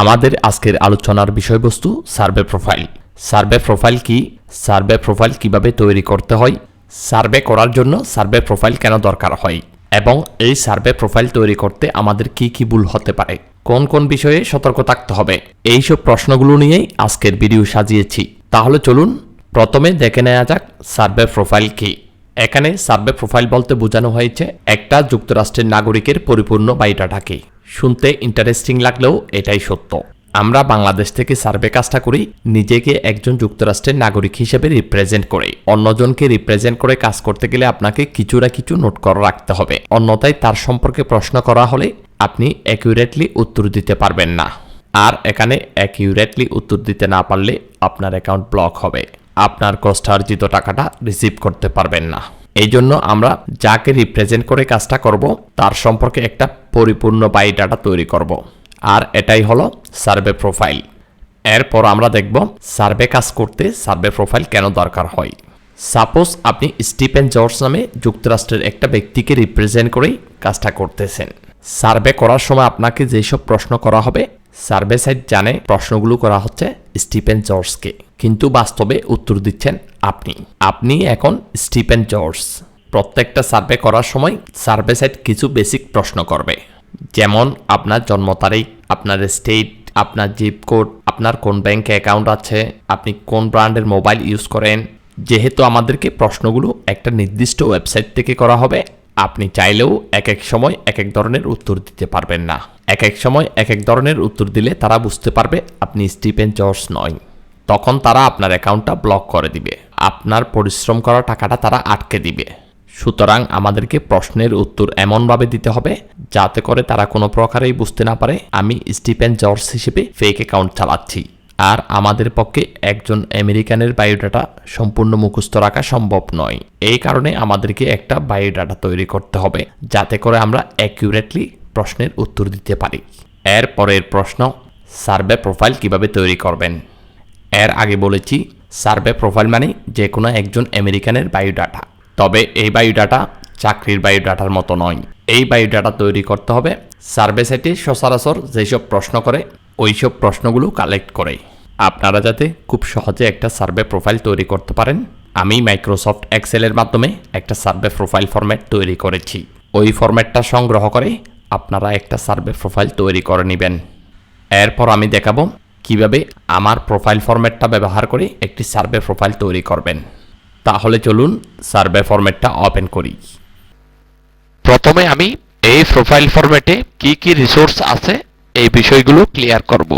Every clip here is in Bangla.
আমাদের আজকের আলোচনার বিষয়বস্তু সার্ভে প্রোফাইল। সার্ভে প্রোফাইল কি, সার্ভে প্রোফাইল কিভাবে তৈরি করতে হয়, সার্ভে করার জন্য সার্ভে প্রোফাইল কেন দরকার হয় এবং এই সার্ভে প্রোফাইল তৈরি করতে আমাদের কি কি ভুল হতে পারে, কোন কোন বিষয়ে সতর্ক থাকতে হবে, এইসব প্রশ্নগুলো নিয়েই আজকের ভিডিও সাজিয়েছি। তাহলে চলুন প্রথমে দেখে নেওয়া যাক সার্ভে প্রোফাইল কি। এখানে সার্ভে প্রোফাইল বলতে বোঝানো হয়েছে একটা যুক্তরাষ্ট্রের নাগরিকের পরিপূর্ণ বায়োডাটাকে। শুনতে ইন্টারেস্টিং লাগলেও এটাই সত্য। আমরা বাংলাদেশ থেকে সার্ভে কাজটা করি নিজেকে একজন যুক্তরাষ্ট্রের নাগরিক হিসেবে রিপ্রেজেন্ট করে। অন্যজনকে রিপ্রেজেন্ট করে কাজ করতে গেলে আপনাকে কিছু না কিছু নোট করে রাখতে হবে, অন্যথায় তার সম্পর্কে প্রশ্ন করা হলে আপনি অ্যাকিউরেটলি উত্তর দিতে পারবেন না। আর এখানে অ্যাকিউরেটলি উত্তর দিতে না পারলে আপনার অ্যাকাউন্ট ব্লক হবে, আপনার কষ্টার্জিত টাকাটা রিসিভ করতে পারবেন না। এই জন্য আমরা যাকে রিপ্রেজেন্ট করে কাজটা করব তার সম্পর্কে একটা পরিপূর্ণ বায়োডাটা তৈরি করব, আর এটাই হলো সার্ভে প্রোফাইল। এরপর আমরা দেখব সার্ভে কাজ করতে সার্ভে প্রোফাইল কেন দরকার হয়। সাপোজ আপনি স্টিফেন জর্জ নামে যুক্তরাষ্ট্রের একটা ব্যক্তিকে রিপ্রেজেন্ট করেই কাজটা করতেছেন। সার্ভে করার সময় আপনাকে যেসব প্রশ্ন করা হবে, সার্ভে সাইট জানে প্রশ্নগুলো করা হচ্ছে স্টিফেন জর্জকে, কিন্তু বাস্তবে উত্তর দিচ্ছেন আপনি এখন স্টিফেন জর্জ। প্রত্যেকটা সার্ভে করার সময় সার্ভে সাইট কিছু বেসিক প্রশ্ন করবে, যেমন আপনার জন্ম তারিখ, আপনার স্টেট, আপনার জিপ কোড, আপনার কোন ব্যাংকে অ্যাকাউন্ট আছে, আপনি কোন ব্র্যান্ডের মোবাইল ইউজ করেন। যেহেতু আমাদেরকে প্রশ্নগুলো একটা নির্দিষ্ট ওয়েবসাইট থেকে করা হবে, আপনি চাইলেও এক এক সময় এক এক ধরনের উত্তর দিতে পারবেন না। এক এক সময় এক এক ধরনের উত্তর দিলে তারা বুঝতে পারবে আপনি স্টিফেন জর্জ নয়, তখন তারা আপনার অ্যাকাউন্টটা ব্লক করে দিবে, আপনার পরিশ্রম করা টাকাটা তারা আটকে দিবে। সুতরাং আমাদেরকে প্রশ্নের উত্তর এমনভাবে দিতে হবে যাতে করে তারা কোনো প্রকারেই বুঝতে না পারে আমি স্টিফেন জর্জ হিসেবে ফেক অ্যাকাউন্ট চালাচ্ছি। আর আমাদের পক্ষে একজন আমেরিকানের বায়োডাটা সম্পূর্ণ মুখস্থ রাখা সম্ভব নয়। এই কারণে আমাদেরকে একটা বায়োডাটা তৈরি করতে হবে যাতে করে আমরা অ্যাকিউরেটলি প্রশ্নের উত্তর দিতে পারি। এর পরের প্রশ্ন, সার্ভে প্রোফাইল কিভাবে তৈরি করবেন। এর আগে বলেছি সার্ভে প্রোফাইল মানে যে কোনো একজন আমেরিকানের বায়োডাটা, তবে এই বায়োডাটা চাকরির বায়োডাটার মতো নয়। এই বায়োডাটা তৈরি করতে হবে সার্ভে সাইটে সচরাচর যেসব প্রশ্ন করে ওইসব প্রশ্নগুলো কালেক্ট করে। আপনারা যাতে খুব সহজে একটা সার্ভে প্রোফাইল তৈরি করতে পারেন, আমি মাইক্রোসফট এক্সেলের মাধ্যমে একটা সার্ভে প্রোফাইল ফরম্যাট তৈরি করেছি। ওই ফরম্যাটটা সংগ্রহ করে আপনারা একটা সার্ভে প্রোফাইল তৈরি করে নেবেন। এরপর আমি দেখাবো কিভাবে আমার প্রোফাইল ফরম্যাটটা ব্যবহার করে একটি সার্ভে প্রোফাইল তৈরি করবেন। তাহলে চলুন সার্ভে ফরম্যাটটা ওপেন করি। প্রথমে আমি এই প্রোফাইল ফরম্যাটে কি কি রিসোর্স আছে এই বিষয়গুলো ক্লিয়ার করব।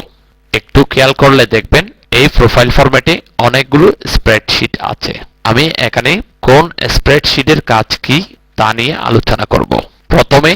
একটু খেয়াল করলে দেখবেন এই প্রোফাইল ফরম্যাটে অনেকগুলো স্প্রেডশিট আছে। আমি এখানে কোন স্প্রেডশিটের কাজ কি তা নিয়ে আলোচনা করব। প্রথমে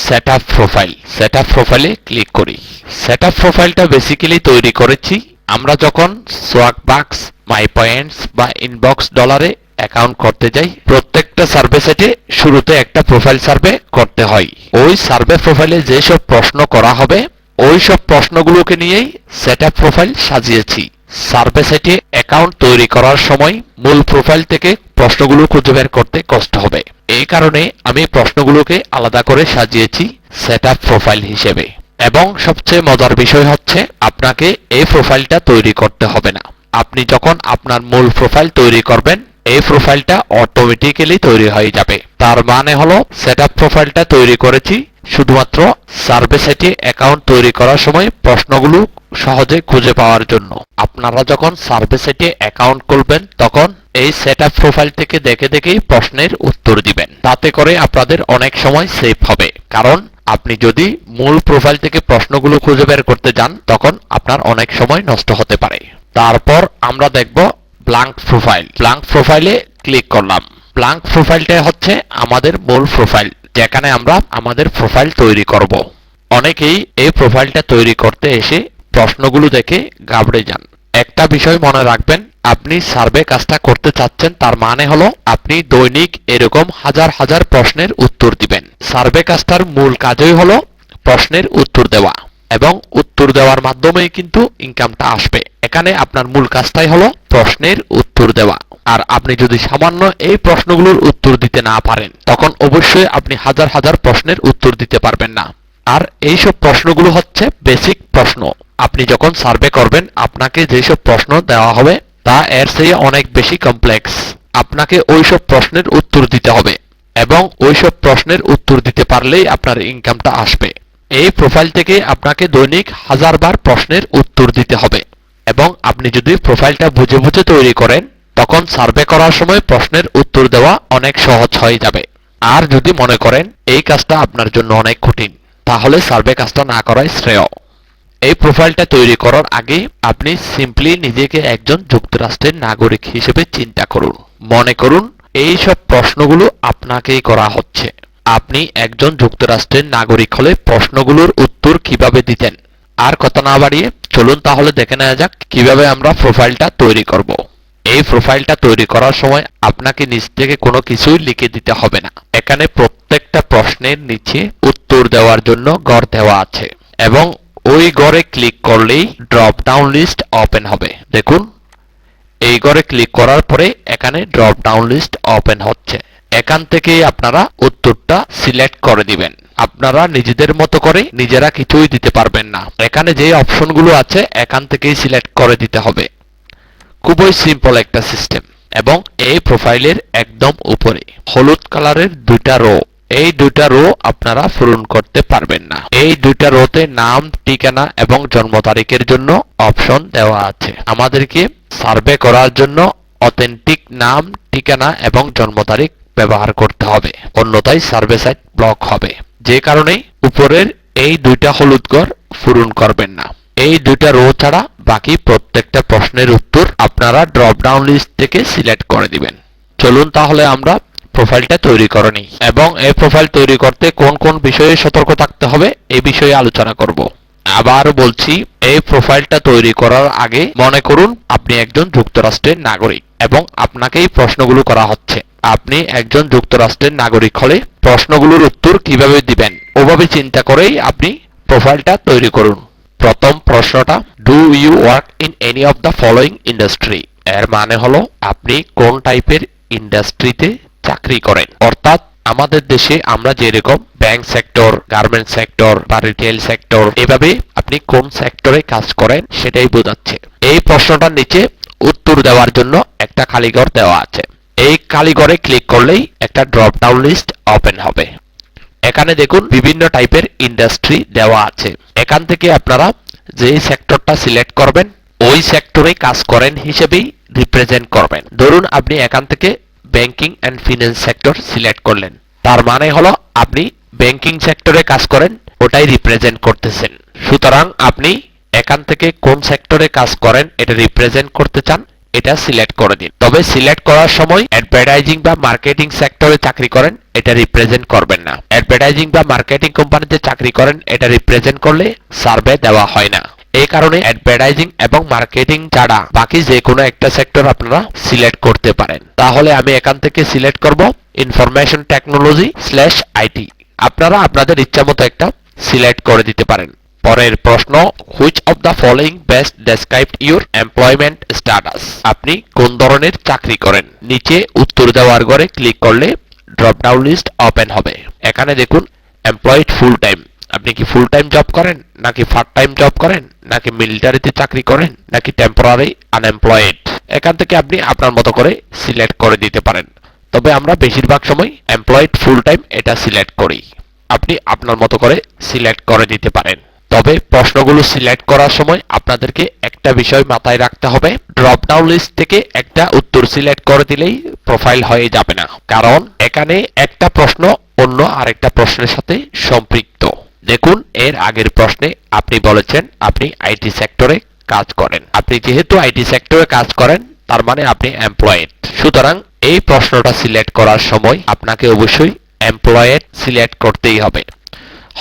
সেটআপ প্রোফাইল। সেটআপ প্রোফাইলে ক্লিক করি। সেটআপ প্রোফাইলটা বেসিক্যালি তৈরি করেছি আমরা যখন সোয়াকবাক্স, মাই পয়েন্টস বা ইনবক্স ডলারে অ্যাকাউন্ট করতে যাই। প্রত্যেকটা সার্ভে সেটে শুরুতে একটা প্রোফাইল সার্ভে করতে হয়। ওই সার্ভে প্রোফাইলে যেসব প্রশ্ন করা হবে ওই সব প্রশ্নগুলোকে নিয়েই সেটআপ প্রোফাইল সাজিয়েছি। সার্ভে সেটে অ্যাকাউন্ট তৈরি করার সময় মূল প্রোফাইল থেকে প্রশ্নগুলো খুঁজে বের করতে কষ্ট হবে। এই কারণে আমি প্রশ্নগুলোকে আলাদা করে সাজিয়েছি সেটআপ প্রোফাইল হিসেবে। এবং সবচেয়ে মজার বিষয় হচ্ছে আপনাকে এই প্রোফাইলটা তৈরি করতে হবে না। আপনি যখন আপনার মূল প্রোফাইল তৈরি করবেন এই প্রোফাইলটা অটোমেটিক্যালি তৈরি হয়ে যাবে। তার মানে হলো সেটআপ প্রোফাইলটা তৈরি করেছি শুধুমাত্র সার্ভে সাইটে অ্যাকাউন্ট তৈরি করার সময় প্রশ্নগুলো সহজে খুঁজে পাওয়ার জন্য। আপনারা যখন সার্ভে সাইটে অ্যাকাউন্ট খুলবেন তখন এই সেটআপ প্রোফাইল থেকে দেখে দেখেই প্রশ্নের উত্তর দিবেন। তাতে করে আপনাদের অনেক সময় সেভ হবে, কারণ আপনি যদি মূল প্রোফাইল থেকে প্রশ্নগুলো খুঁজে বের করতে যান তখন আপনার অনেক সময় নষ্ট হতে পারে। তারপর আমরা দেখব ব্ল্যাঙ্ক প্রোফাইল। ব্ল্যাঙ্ক প্রোফাইলে ক্লিক করলাম। ব্ল্যাঙ্ক প্রোফাইলটা হচ্ছে আমাদের মূল প্রোফাইল, যেখানে আমরা আমাদের প্রোফাইল তৈরি করব। অনেকেই এই প্রোফাইলটা তৈরি করতে এসে প্রশ্নগুলো দেখে ঘাবড়ে যান। একটা বিষয় মনে রাখবেন, আপনি সার্ভে কাজটা করতে চাচ্ছেন তার মানে হলো আপনি দৈনিক এরকম হাজার হাজার প্রশ্নের উত্তর দিবেন। সার্ভে কাজটার মূল কাজই হলো প্রশ্নের উত্তর দেওয়া, এবং উত্তর দেওয়ার মাধ্যমেই কিন্তু ইনকামটা আসবে। এখানে আপনার মূল কাজটাই হলো প্রশ্নের উত্তর দেওয়া। আর আপনি যদি সামান্য এই প্রশ্নগুলোর উত্তর দিতে না পারেন তখন অবশ্যই আপনি হাজার হাজার প্রশ্নের উত্তর দিতে পারবেন না। আর এইসব প্রশ্নগুলো হচ্ছে বেসিক প্রশ্ন, আপনি যখন সার্ভে করবেন আপনাকে যেসব প্রশ্ন দেওয়া হবে তা এর চেয়ে অনেক বেশি কমপ্লেক্স। আপনাকে ওইসব প্রশ্নের উত্তর দিতে হবে এবং ওইসব প্রশ্নের উত্তর দিতে পারলেই আপনার ইনকামটা আসবে। এই প্রোফাইল থেকে আপনাকে দৈনিক 1000 বার প্রশ্নের উত্তর দিতে হবে এবং আপনি যদি প্রোফাইলটা বুঝে বুঝে তৈরি করেন তখন সার্ভে করার সময় প্রশ্নের উত্তর দেওয়া অনেক সহজ হয়ে যাবে। আর যদি মনে করেন এই কাজটা আপনার জন্য অনেক কঠিন, তাহলে সার্ভে কাজটা না করাই শ্রেয়। এই প্রোফাইলটা তৈরি করার আগে আপনি সিম্পলি নিজেকে একজন যুক্তরাষ্ট্রের নাগরিক হিসেবে চিন্তা করুন। মনে করুন এই সব প্রশ্নগুলো আপনাকেই করা হচ্ছে। আপনি একজন যুক্তরাষ্ট্রের নাগরিক হলে প্রশ্নগুলোর উত্তর কিভাবে দিতেন? আর কথা না বাড়িয়ে চলুন তাহলে দেখে নেওয়া যাক কিভাবে আমরা প্রোফাইলটা তৈরি করব। এই প্রোফাইলটা তৈরি করার সময় আপনাকে নিজ থেকে কোনো কিছুই লিখে দিতে হবে না। এখানে প্রত্যেকটা প্রশ্নের নিচে উত্তর দেওয়ার জন্য ঘর দেওয়া আছে এবং ওই ঘরে ক্লিক করলেই ড্রপ ডাউন লিস্ট ওপেন হবে। দেখুন এই ঘরে ক্লিক করার পরে এখানে ড্রপ ডাউন লিস্ট ওপেন হচ্ছে। এখান থেকে আপনারা উত্তরটা সিলেক্ট করে দিবেন। আপনারা নিজেদের মতো করে নিজেরা কিছুই দিতে পারবেন না। এখানে যে অপশনগুলো আছে এখান থেকেই সিলেক্ট করে দিতে হবে। খুবই সিম্পল একটা সিস্টেম। এবং এই প্রোফাইলের একদম উপরে হলুদ কালারের দুইটা রো, এই দুইটা রো আপনারা পূরণ করতে পারবেন না। এই দুইটা রোতে নাম, ঠিকানা এবং জন্ম তারিখের জন্য অপশন দেওয়া আছে। আমাদেরকে সার্ভে করার জন্য অথেন্টিক নাম, ঠিকানা এবং জন্ম তারিখ ব্যবহার করতে হবে, অন্যথায় সার্ভে সাইট ব্লক হবে। যে কারণে উপরের এই দুইটা হলুদ ঘর পূরণ করবেন না। এই দুইটা রো ছাড়া বাকি প্রত্যেকটা প্রশ্নের উত্তর আপনারা ড্রপ ডাউন লিস্ট থেকে সিলেক্ট করে দিবেন। চলুন তাহলে আমরা প্রোফাইলটা তৈরি করে নিই এবং এই প্রোফাইল তৈরি করতে কোন কোন বিষয়ে সতর্ক থাকতে হবে এই বিষয়ে আলোচনা করব। আবার বলছি, এই প্রোফাইলটা তৈরি করার আগে মনে করুন আপনি একজন যুক্তরাষ্ট্রের নাগরিক এবং আপনাকেই প্রশ্নগুলো করা হচ্ছে। আপনি একজন যুক্তরাষ্ট্রের নাগরিক হলে প্রশ্নগুলোর উত্তর কিভাবে দিবেন ওভাবে চিন্তা করেই আপনি প্রোফাইলটা তৈরি করুন। প্রথম প্রশ্নটা, do you work in any of the following industry? এর মানে হলো আপনি কোন টাইপের ইন্ডাস্ট্রিতে চাকরি করেন। অর্থাৎ আমাদের দেশে আমরা যেরকম ব্যাংক সেক্টর, গার্মেন্টস সেক্টর বা রিটেল সেক্টর, এভাবে আপনি কোন সেক্টরে কাজ করেন সেটাই বোঝাচ্ছে। এই প্রশ্নটার নিচে উত্তর দেওয়ার জন্য একটা খালি ঘর দেওয়া আছে। এই খালি ঘরে ক্লিক করলেই একটা ড্রপ ডাউন লিস্ট ওপেন হবে। এখানে দেখুন বিভিন্ন টাইপের ইন্ডাস্ট্রি দেওয়া আছে। এখান থেকে আপনারা যে সেক্টরটা সিলেক্ট করবেন ওই সেক্টরে কাজ করেন হিসেবেই রিপ্রেজেন্ট করবেন। ধরুন আপনি এখান থেকে banking and finance sector select করলেন, তার মানে হলো আপনি ব্যাংকিং সেক্টরে কাজ করেন, ওটাই রিপ্রেজেন্ট করতেছেন। সুতরাং আপনি এখান থেকে কোন সেক্টরে কাজ করেন এটা রিপ্রেজেন্ট করতে চান এটা সিলেক্ট করে দিন। তবে সিলেক্ট করার সময় অ্যাডভার্টাইজিং বা মার্কেটিং সেক্টরে চাকরি করেন এটা রিপ্রেজেন্ট করবেন না। অ্যাডভার্টাইজিং বা মার্কেটিং কোম্পানিতে চাকরি করেন এটা রিপ্রেজেন্ট করলে সার্ভে দেওয়া হয় না। এই কারণে অ্যাডভার্টাইজিং এবং মার্কেটিং ছাড়া বাকি যে কোনো একটা সেক্টর আপনারা সিলেক্ট করতে পারেন। তাহলে আমি এখান থেকে সিলেক্ট করব ইনফরমেশন টেকনোলজি /IT। আপনারা আপনাদের ইচ্ছামতো একটা সিলেক্ট করে দিতে পারেন। পরের প্রশ্ন, which of the following best describe your employment status? আপনি কোন ধরনের চাকরি করেন? নিচে উত্তর দেওয়ার ঘরে ক্লিক করলে ড্রপ ডাউন লিস্ট ওপেন হবে। এখানে দেখুন এমপ্লয়েড ফুল টাইম, আপনি কি ফুল টাইম জব করেন নাকি পার্ট টাইম জব করেন নাকি মিলিটারিতে চাকরি করেন নাকি টেম্পোরারি আনএমপ্লয়েড? এখান থেকে আপনি আপনার মতো করে সিলেক্ট করে দিতে পারেন। তবে আমরা বেশিরভাগ সময় এমপ্লয়েড ফুল টাইম এটা সিলেক্ট করি। আপনি আপনার মতো করে সিলেক্ট করে দিতে পারেন। তবে প্রশ্নগুলো সিলেক্ট করার সময় আপনাদেরকে একটা বিষয় মাথায় রাখতে হবে, ড্রপ ডাউন লিস্ট থেকে একটা উত্তর সিলেক্ট করে দিলেই প্রোফাইল হয়ে যাবে না। কারণ এখানে একটা প্রশ্ন অন্য আরেকটা প্রশ্নের সাথে সম্পৃক্ত। দেখুন এর আগের প্রশ্নে আপনি বলেছেন আপনি আইটি সেক্টরে কাজ করেন। আপনি যেহেতু আইটি সেক্টরে কাজ করেন তার মানে আপনি এমপ্লয়েড। সুতরাং এই প্রশ্নটা সিলেক্ট করার সময় আপনাকে অবশ্যই এমপ্লয়েড সিলেক্ট করতেই হবে।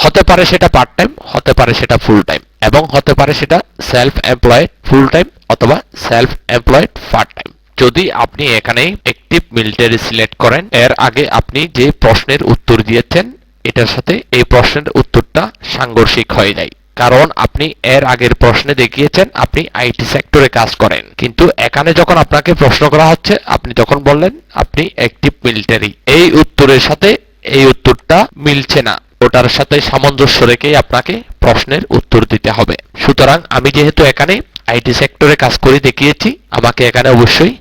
হতে পারে সেটা পার্ট টাইম, হতে পারে সেটা ফুল টাইম এবং হতে পারে সেটা সেলফ এমপ্লয়েড ফুল টাইম অথবা সেলফ এমপ্লয়েড পার্ট টাইম। যদি আপনি এখানে অ্যাক্টিভ মিলিটারি সিলেক্ট করেন এর আগে আপনি যে প্রশ্নের উত্তর দিয়েছেন এটার সাথে এই প্রশ্নের উত্তরটা সাংঘর্ষিক হয়ে যায়। কারণ আপনি এর আগের প্রশ্নে দেখিয়েছেন আপনি আইটি সেক্টরে কাজ করেন, কিন্তু এখানে যখন আপনাকে প্রশ্ন করা হচ্ছে আপনি তখন বললেন আপনি অ্যাক্টিভ মিলিটারি। এই উত্তরের সাথে এই উত্তরটা মিলছে না, ওটার সাথে সামঞ্জস্য রেখেই আপনাকে প্রশ্নের উত্তর দিতে হবে। সুতরাং আমি যেহেতু এখানে আইটি সেক্টরে কাজ করে দেখিয়েছি, আমাকে এখানে অবশ্যই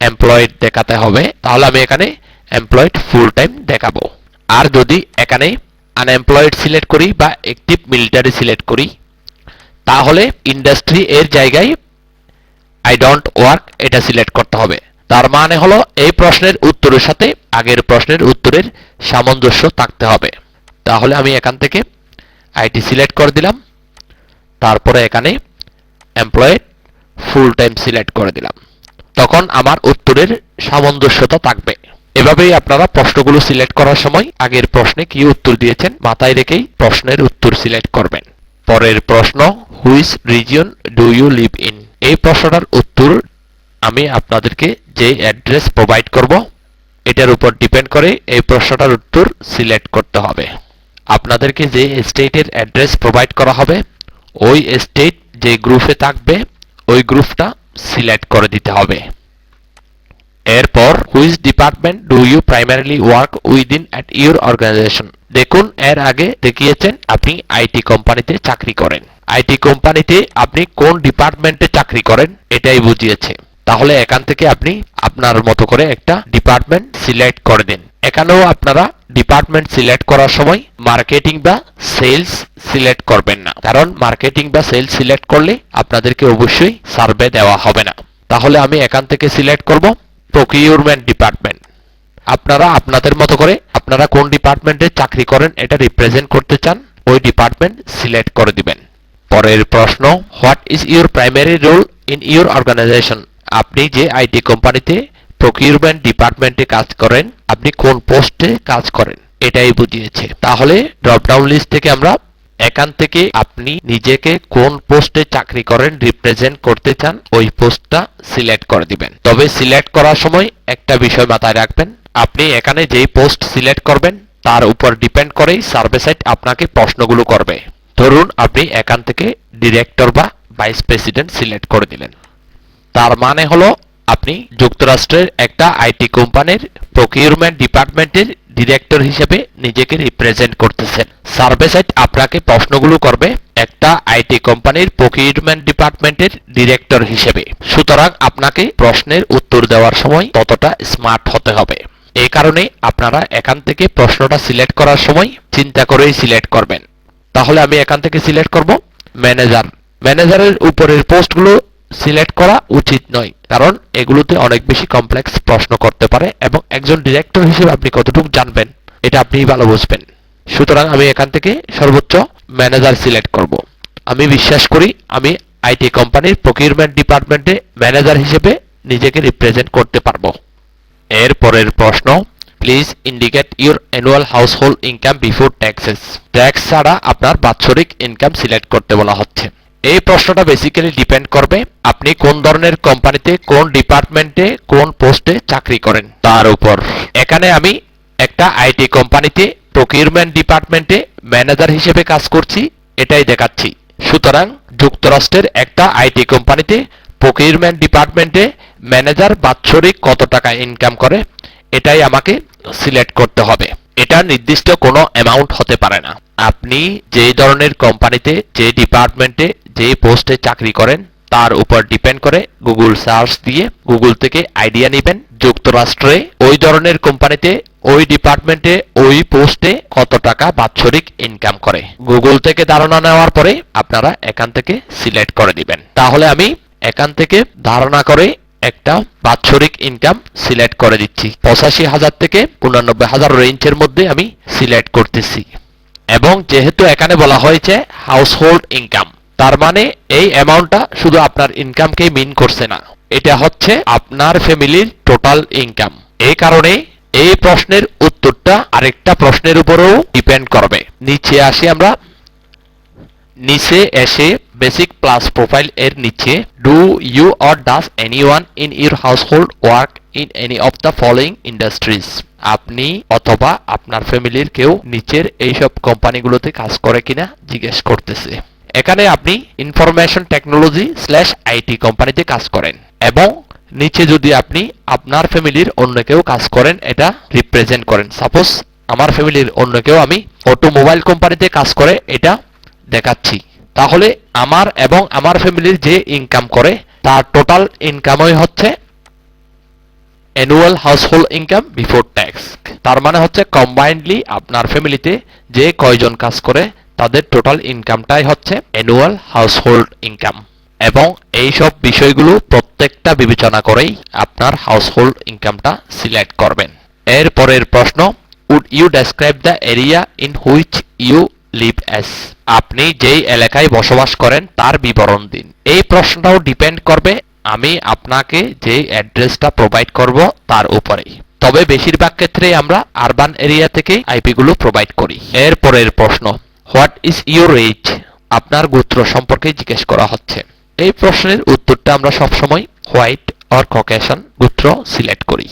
এমপ্লয়েড দেখাতে হবে। তাহলে আমি এখানে এমপ্লয়েড ফুল টাইম দেখাবো। আর যদি এখানে আনএমপ্লয়েড সিলেক্ট করি বা অ্যাক্টিভ মিলিটারি সিলেক্ট করি, তাহলে ইন্ডাস্ট্রি এর জায়গায় আই ডোন্ট ওয়ার্ক এটা সিলেক্ট করতে হবে। তার মানে হলো এই প্রশ্নের উত্তরের সাথে আগের প্রশ্নের উত্তরের সামঞ্জস্য থাকতে হবে। তাহলে আমি এখান থেকে আইটি সিলেক্ট করে দিলাম, তারপরে এখানে এমপ্লয়েড ফুল টাইম সিলেক্ট করে দিলাম। তখন আমার উত্তরের সামঞ্জস্যতা থাকবে। এভাবেই আপনারা প্রশ্নগুলো সিলেক্ট করার সময় আগের প্রশ্নে কি উত্তর দিয়েছেন মাথায় রেখেই প্রশ্নের উত্তর সিলেক্ট করবেন। পরের প্রশ্ন, which region do you live in? এই প্রশ্নটার উত্তর আমি আপনাদেরকে যে অ্যাড্রেস প্রোভাইড করব এটার উপর ডিপেন্ড করে এই প্রশ্নটার উত্তর সিলেক্ট করতে হবে। আপনাদেরকে যে স্টেটের অ্যাড্রেস প্রোভাইড করা হবে ওই স্টেট যে গ্রুপে থাকবে ওই গ্রুপটা সিলেক্ট করে দিতে হবে। এরপর which department do you primarily work within at your organization? দেখুন এর আগে দেখিয়েছেন আপনি আইটি কোম্পানিতে চাকরি করেন। আইটি কোম্পানিতে আপনি কোন ডিপার্টমেন্টে চাকরি করেন এটাই বুঝিয়েছে। তাহলে এখান থেকে আপনি আপনার মতো করে একটা ডিপার্টমেন্ট সিলেক্ট করে দিন। এখানেও আপনারা ডিপার্টমেন্ট সিলেক্ট করার সময় মার্কেটিং বা সেলস সিলেক্ট করবেন না, কারণ মার্কেটিং বা সেলস সিলেক্ট করলে আপনাদেরকে অবশ্যই সার্ভে দেওয়া হবে না। তাহলে আমি এখান থেকে সিলেক্ট করব প্রকিউরমেন্ট ডিপার্টমেন্ট। আপনারা আপনাদের মতো করে আপনারা কোন ডিপার্টমেন্টে চাকরি করেন এটা রিপ্রেজেন্ট করতে চান ওই ডিপার্টমেন্ট সিলেক্ট করে দিবেন। পরের প্রশ্ন, what is your primary role in your organization? আপনি যে আইটি কোম্পানিতে প্রকিউরমেন্ট ডিপার্টমেন্টে কাজ করেন আপনি কোন পোস্টে কাজ করেন এটাই বুঝিয়েছে। তাহলে ড্রপ ডাউন লিস্ট থেকে আমরা এখান থেকে আপনি নিজেকে কোন পোস্টে চাকরি করেন রিপ্রেজেন্ট করতে চান ওই পোস্টটা সিলেক্ট করে দিবেন। তবে সিলেক্ট করার সময় একটা বিষয় মাথায় রাখবেন, আপনি এখানে যেই পোস্ট সিলেক্ট করবেন তার উপর ডিপেন্ড করেই সার্ভে সাইট আপনাকে প্রশ্নগুলো করবে। ধরুন আপনি এখান থেকে ডিরেক্টর বা ভাইস প্রেসিডেন্ট সিলেক্ট করে দিলেন, তার মানে হলো আপনি যুক্তরাষ্ট্রের একটা আইটি কোম্পানির প্রকিউরমেন্ট ডিপার্টমেন্টের ডিরেক্টর হিসেবে নিজেকে রিপ্রেজেন্ট করতেছেন। সার্ভে সাইট আপনাকে প্রশ্নগুলো করবে একটা আইটি কোম্পানির প্রকিউরমেন্ট ডিপার্টমেন্টের ডিরেক্টর হিসেবে। সুতরাং আপনাকে প্রশ্নের উত্তর দেওয়ার সময় ততটা স্মার্ট হতে হবে। এই কারণে আপনারা এখান থেকে প্রশ্নটা সিলেক্ট করার সময় চিন্তা করেই সিলেক্ট করবেন। তাহলে আমি এখান থেকে সিলেক্ট করব ম্যানেজার। ম্যানেজারের উপরের পোস্টগুলো সিলেক্ট করা উচিত নয়, কারণ এগুলোতে অনেক বেশি কমপ্লেক্স প্রশ্ন করতে পারে এবং একজন ডিরেক্টর হিসেবে আপনি কতটুকু জানবেন এটা আপনিই ভালো বুঝবেন। সুতরাং আমি এখান থেকে সর্বোচ্চ ম্যানেজার সিলেক্ট করব। আমি বিশ্বাস করি আমি আইটি কোম্পানির প্রকিউরমেন্ট ডিপার্টমেন্টে ম্যানেজার হিসেবে নিজেকে রিপ্রেজেন্ট করতে পারবো। এর পরের প্রশ্ন, please indicate your annual household income before taxes. Tax ছাড়া আপনার বাৎসরিক ইনকাম সিলেক্ট করতে বলা হচ্ছে। এই প্রশ্নটা বেসিক্যালি ডিপেন্ড করবে আপনি কোন ধরনের কোম্পানিতে কোন ডিপার্টমেন্টে কোন পোস্টে চাকরি করেন তার উপর। এখানে আমি একটা আইটি কোম্পানিতে প্রকিউরমেন্ট ডিপার্টমেন্টে ম্যানেজার হিসেবে কাজ করছি এটাই দেখাচ্ছি। সুতরাং যুক্তরাষ্ট্রের একটা আইটি কোম্পানিতে প্রকিউরমেন্ট ডিপার্টমেন্টে ম্যানেজার বাৎসরিক কত টাকা ইনকাম করে এটাই আমাকে সিলেক্ট করতে হবে। এটা নির্দিষ্ট কোনো অ্যামাউন্ট হতে পারে না। আপনি যে ধরনের কোম্পানিতে যে ডিপার্টমেন্টে যে পোস্টে চাকরি করেন তার উপর ডিপেন্ড করে গুগল সার্চ দিয়ে গুগল থেকে আইডিয়া নেবেন যুক্তরাষ্ট্রে ওই ধরনের কোম্পানিতে ওই ডিপার্টমেন্টে ওই পোস্টে কত টাকা বাৎসরিক ইনকাম করে। গুগল থেকে ধারণা নেওয়ার পরে আপনারা এখান থেকে সিলেক্ট করে দিবেন। তাহলে আমি এখান থেকে ধারণা করে একটা বাৎসরিক ইনকাম সিলেক্ট করে দিচ্ছি। ৮৫,০০০ থেকে ৮৯,০০০ রেঞ্জের মধ্যে আমি সিলেক্ট করতেছি। এবং যেহেতু এখানে বলা হয়েছে হাউসহোল্ড ইনকাম, তার মানে এই অ্যামাউন্টটা শুধু আপনার ইনকামকেই মিন করছে না, এটা হচ্ছে আপনার ফ্যামিলির টোটাল ইনকাম। এই কারণে এই প্রশ্নের উত্তরটা আরেকটা প্রশ্নের উপরেও ডিপেন্ড করবে। নিচে আসি আমরা, নিচে এসে বেসিক প্লাস প্রোফাইল এর নিচে do you or does anyone in your household work in any of the following industries. আপনি অথবা আপনার ফ্যামিলির কেউ নিচের এইসব কোম্পানিগুলোতে কাজ করে কিনা জিজ্ঞেস করতেছে। এখানে আপনি ইনফরমেশন টেকনোলজি /আইটি কোম্পানিতে কাজ করেন এবং নিচে যদি আপনি আপনার ফ্যামিলির অন্য কেউ কাজ করেন এটা রিপ্রেজেন্ট করেন। সাপোজ আমার ফ্যামিলির অন্য কেউ আমি অটোমোবাইল কোম্পানিতে কাজ করে এটা দেখাচ্ছি, তাহলে আমার এবং আমার ফ্যামিলির যে ইনকাম করে তার টোটাল ইনকামই হচ্ছে annual household income before tax. তার মানে হচ্ছে কম্বাইন্ডলি আপনার ফ্যামিলিতে যে কয়জন কাজ করে তাদের টোটাল ইনকামটাই হচ্ছে অ্যানুয়াল হাউসহোল্ড ইনকাম, এবং এই সব বিষয়গুলো প্রত্যেকটা বিবেচনা করেই আপনার হাউসহোল্ড ইনকামটা সিলেক্ট করবেন। এর পরের প্রশ্ন, would you describe the area in which you live as? আপনি যেই এলাকায় বসবাস করেন তার বিবরণ দিন। এই প্রশ্নটাও ডিপেন্ড করবে আমি আপনাকে যে অ্যাড্রেসটা প্রোভাইড করব তার উপরে, তবে বেশিরভাগ ক্ষেত্রে আমরা আরবান এরিয়া থেকে আইপি গুলো প্রোভাইড করি। এর পরের প্রশ্ন, হোয়াট ইজ ইউর এজ? আপনার গোত্র সম্পর্কে জিজ্ঞেস করা হচ্ছে। এই প্রশ্নের উত্তরটা আমরা সবসময় হোয়াইট অর ককেশন গোত্র সিলেক্ট করি,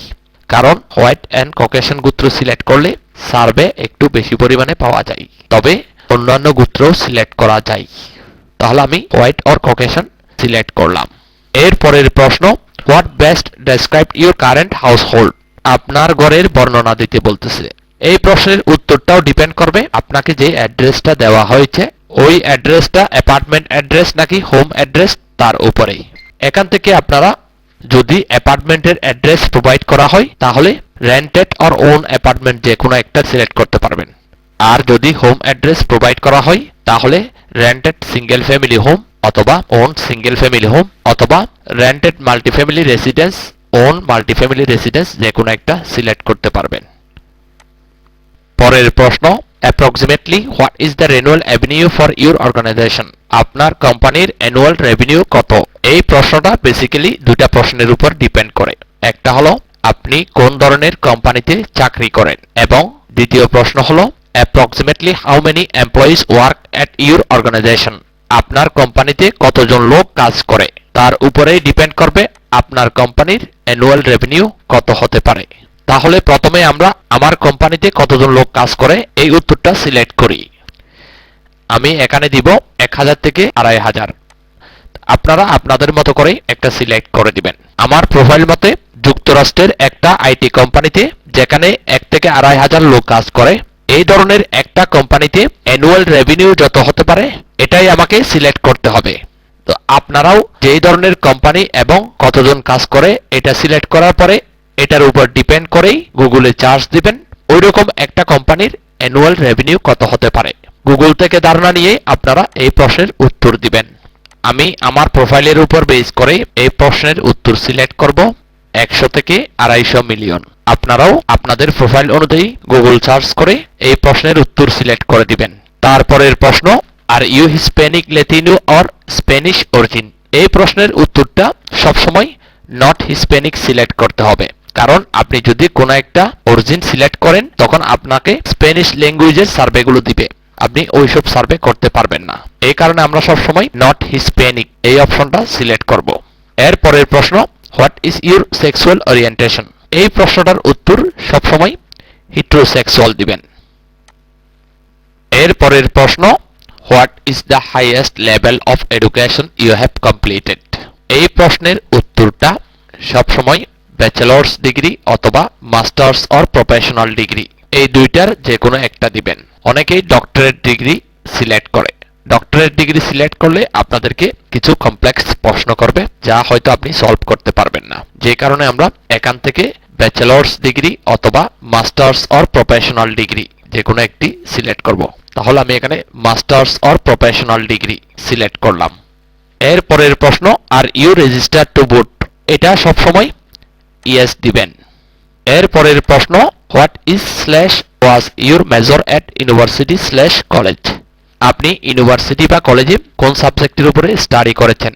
কারণ হোয়াইট অ্যান্ড ককেশন গোত্র সিলেক্ট করলে সার্ভে একটু বেশি পরিমাণে পাওয়া যায়, তবে অন্যান্য গোত্র সিলেক্ট করা যায়। তাহলে আমি হোয়াইট অর ককেশন সিলেক্ট করলাম। এর পরের প্রশ্ন, what best describe your current household? আপনার ঘরের বর্ণনা দিতে বলতেছে। এই প্রশ্নের উত্তরটাও ডিপেন্ড করবে আপনাকে যে অ্যাড্রেসটা দেওয়া হয়েছে ওই অ্যাড্রেসটা অ্যাপার্টমেন্ট অ্যাড্রেস নাকি হোম অ্যাড্রেস তার উপরেই। এখান থেকে আপনারা যদি অ্যাপার্টমেন্টের অ্যাড্রেস প্রোভাইড করা হয় তাহলে রেন্টেড অর ওন অ্যাপার্টমেন্ট যে কোনো একটা সিলেক্ট করতে পারবেন, আর যদি হোম অ্যাড্রেস প্রোভাইড করা হয় তাহলে রেন্টেড সিঙ্গেল ফ্যামিলি হোম অথবা ওন সিঙ্গেল ফ্যামিলি হোম অথবা rented multifamily residence, own multifamily residence যে কোনো একটা সিলেক্ট করতে পারবেন। পরের প্রশ্ন, approximately what is the renewal avenue for your organization? আপনার কোম্পানির অ্যানুয়াল রেভিনিউ কত? এই প্রশ্নটা বেসিক্যালি দুইটা প্রশ্নের উপর ডিপেন্ড করে। একটা হলো আপনি কোন ধরনের কোম্পানিতে চাকরি করেন, এবং দ্বিতীয় প্রশ্ন হলো approximately how many employees work at your organization? আপনার কোম্পানিতে কতজন লোক কাজ করে তার উপরেই ডিপেন্ড করবে আপনার কোম্পানির অ্যানুয়াল রেভিনিউ কত হতে পারে। তাহলে প্রথমে আমরা আমার কোম্পানিতে কতজন লোক কাজ করে এই উত্তরটা সিলেক্ট করি। আমি এখানে দিব 1000 থেকে 2500। আপনারা আপনাদের মতো করে একটা সিলেক্ট করে দিবেন। আমার প্রোফাইল মতে যুক্তরাষ্ট্রের একটা আইটি কোম্পানিতে যেখানে 1 থেকে 2500 লোক কাজ করে, এই ধরনের একটা কোম্পানিতে অ্যানুয়াল রেভিনিউ যত হতে পারে এটাই আমাকে সিলেক্ট করতে হবে। তো আপনারাও যেই ধরনের কোম্পানি এবং কতজন কাজ করে এটা সিলেক্ট করার পরে এটার উপর ডিপেন্ড করেই গুগলে সার্চ দিবেন ওইরকম একটা কোম্পানির অ্যানুয়াল রেভিনিউ কত হতে পারে। গুগল থেকে ধারণা নিয়ে আপনারা এই প্রশ্নের উত্তর দিবেন। আমি আমার প্রোফাইলের উপর বেস করে এই প্রশ্নের উত্তর সিলেক্ট করব 100 থেকে 250 মিলিয়ন। আপনারাও আপনাদের প্রোফাইল অনুযায়ী গুগল সার্চ করে এই প্রশ্নের উত্তর সিলেক্ট করে দিবেন। তারপরের প্রশ্ন, are you Hispanic, Latino or Spanish origin? এই প্রশ্নের উত্তরটা সবসময় নট হিস্প্যানিক সিলেক্ট করতে হবে, কারণ আপনি যদি কোনো একটা অরিজিন সিলেক্ট করেন তখন আপনাকে স্প্যানিশ ল্যাঙ্গুয়েজের সার্ভেগুলো দিবে, আপনি ওইসব সার্ভে করতে পারবেন না। এই কারণে আমরা সবসময় নট হিস্প্যানিক এই অপশনটা সিলেক্ট করব। এর পরের প্রশ্ন, what is your sexual orientation? এই প্রশ্নটার উত্তর সবসময় হেটেরোসেক্সুয়াল দিবেন। এর পরের প্রশ্ন, what is the highest level of education you have completed? এই প্রশ্নের উত্তরটা সবসময় ব্যাচেলার্স ডিগ্রি অথবা মাস্টার্স অর প্রফেশনাল ডিগ্রি, এই দুইটার যে কোনো একটা দিবেন। অনেকেই ডক্টরেট ডিগ্রি সিলেক্ট করে। ডক্টরেট ডিগ্রি সিলেক্ট করলে আপনাদেরকে কিছু কমপ্লেক্স প্রশ্ন করবে যা হয়তো আপনি সলভ করতে পারবেন না, যে কারণে আমরা এখান থেকে ব্যাচেলার্স ডিগ্রি অথবা মাস্টার্স অর প্রফেশনাল ডিগ্রি যে কোনো একটি সিলেক্ট করব। তাহলে আমি এখানে masters or professional degree select করলাম। এর পরের প্রশ্ন, are you registered to vote? এটা সবসময় ইয়েস দিবেন। এর পরের প্রশ্ন, what is slash was your major at university slash college? আপনি ইউনিভার্সিটি বা কলেজে কোন সাবজেক্টের উপরে স্টাডি করেছেন?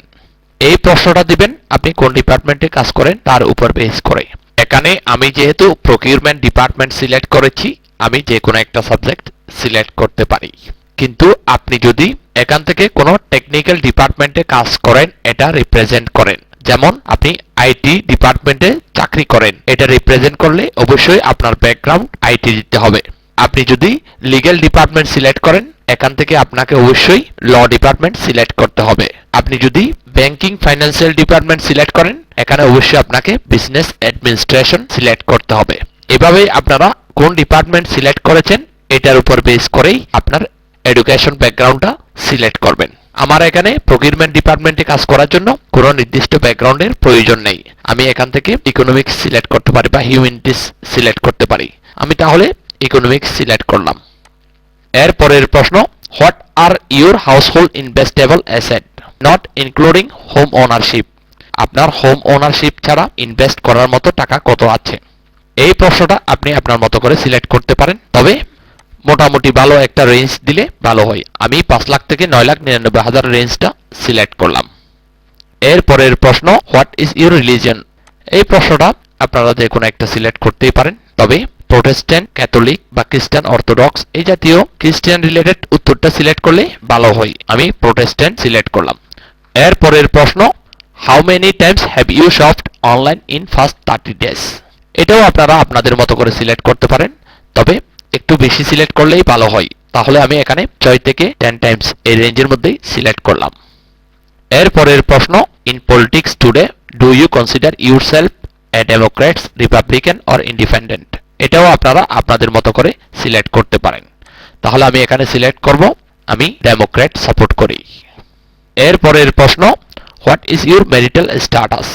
এই প্রশ্নটা দিবেন আপনি কোন ডিপার্টমেন্টে কাজ করেন তার উপর বেস করে। এখানে আমি যেহেতু প্রকিউরমেন্ট ডিপার্টমেন্ট সিলেক্ট করেছি, আমি যে কোনো একটা সাবজেক্ট সিলেক্ট করতে পারি। কিন্তু আপনি যদি এখান থেকে কোনো টেকনিক্যাল ডিপার্টমেন্টে কাজ করেন, এটা রিপ্রেজেন্ট করেন, যেমন আপনি আইটি ডিপার্টমেন্টে চাকরি করেন, এটা রিপ্রেজেন্ট করলে অবশ্যই আপনার ব্যাকগ্রাউন্ড আইটি দিতে হবে। আপনি যদি লিগ্যাল ডিপার্টমেন্ট সিলেক্ট করেন, এখান থেকে আপনাকে অবশ্যই ল ডিপার্টমেন্ট সিলেক্ট করতে হবে। আপনি যদি ব্যাংকিং ফাইন্যান্সিয়াল ডিপার্টমেন্ট সিলেক্ট করেন, এখানে অবশ্যই আপনাকে বিজনেস অ্যাডমিনিস্ট্রেশন সিলেক্ট করতে হবে। এভাবেই আপনারা কোন ডিপার্টমেন্ট সিলেক্ট করেছেন এটার উপর বেস করেই আপনার এডুকেশন ব্যাকগ্রাউন্ডটা সিলেক্ট করবেন। আমার এখানে প্রকিউরমেন্ট ডিপার্টমেন্টে কাজ করার জন্য কোনো নির্দিষ্ট ব্যাকগ্রাউন্ডের প্রয়োজন নেই। আমি এখান থেকে ইকোনমিক্স সিলেক্ট করতে পারি বা হিউম্যানিটিস সিলেক্ট করতে পারি। আমি তাহলে ইকোনমিক্স সিলেক্ট করলাম। এরপরের প্রশ্ন, what are your household investable asset not including home ownership? আপনার হোম ওনারশিপ ছাড়া ইনভেস্ট করার মতো টাকা কত আছে? এই প্রশ্নটা আপনি আপনার মতো করে সিলেক্ট করতে পারেন, তবে মোটামুটি ভালো একটা রেঞ্জ দিলে ভালো হয়। আমি 5 লাখ থেকে 9,99,000 রেঞ্জটা সিলেক্ট করলাম। এরপরের প্রশ্ন, হোয়াট ইজ ইউর রিলিজিয়ন? এই প্রশ্নটা আপনারা যে কোনো একটা সিলেক্ট করতেই পারেন, তবে প্রোটেস্ট্যান্ট, ক্যাথলিক বা খ্রিস্টান অর্থোডক্স এই জাতীয় খ্রিস্টান রিলেটেড উত্তরটা সিলেক্ট করলে ভালো হয়। আমি প্রোটেস্ট্যান্ট সিলেক্ট করলাম। এরপরের প্রশ্ন, how many times have you shopped online in first 30 days? এটাও আপনারা আপনাদের মতো করে সিলেক্ট করতে পারেন, তবে একটু বেশি সিলেক্ট করলেই ভালো হয়। তাহলে আমি এখানে 6 থেকে 10 টাইমস এই রেঞ্জের মধ্যেই সিলেক্ট করলাম। এরপরের প্রশ্ন, in politics today do you consider yourself a democrats, republican or independent? এটাও আপনারা আপনাদের মতো করে সিলেক্ট করতে পারেন। তাহলে আমি এখানে সিলেক্ট করব আমি ডেমোক্র্যাট সাপোর্ট করি। এরপরের প্রশ্ন, what is your marital status?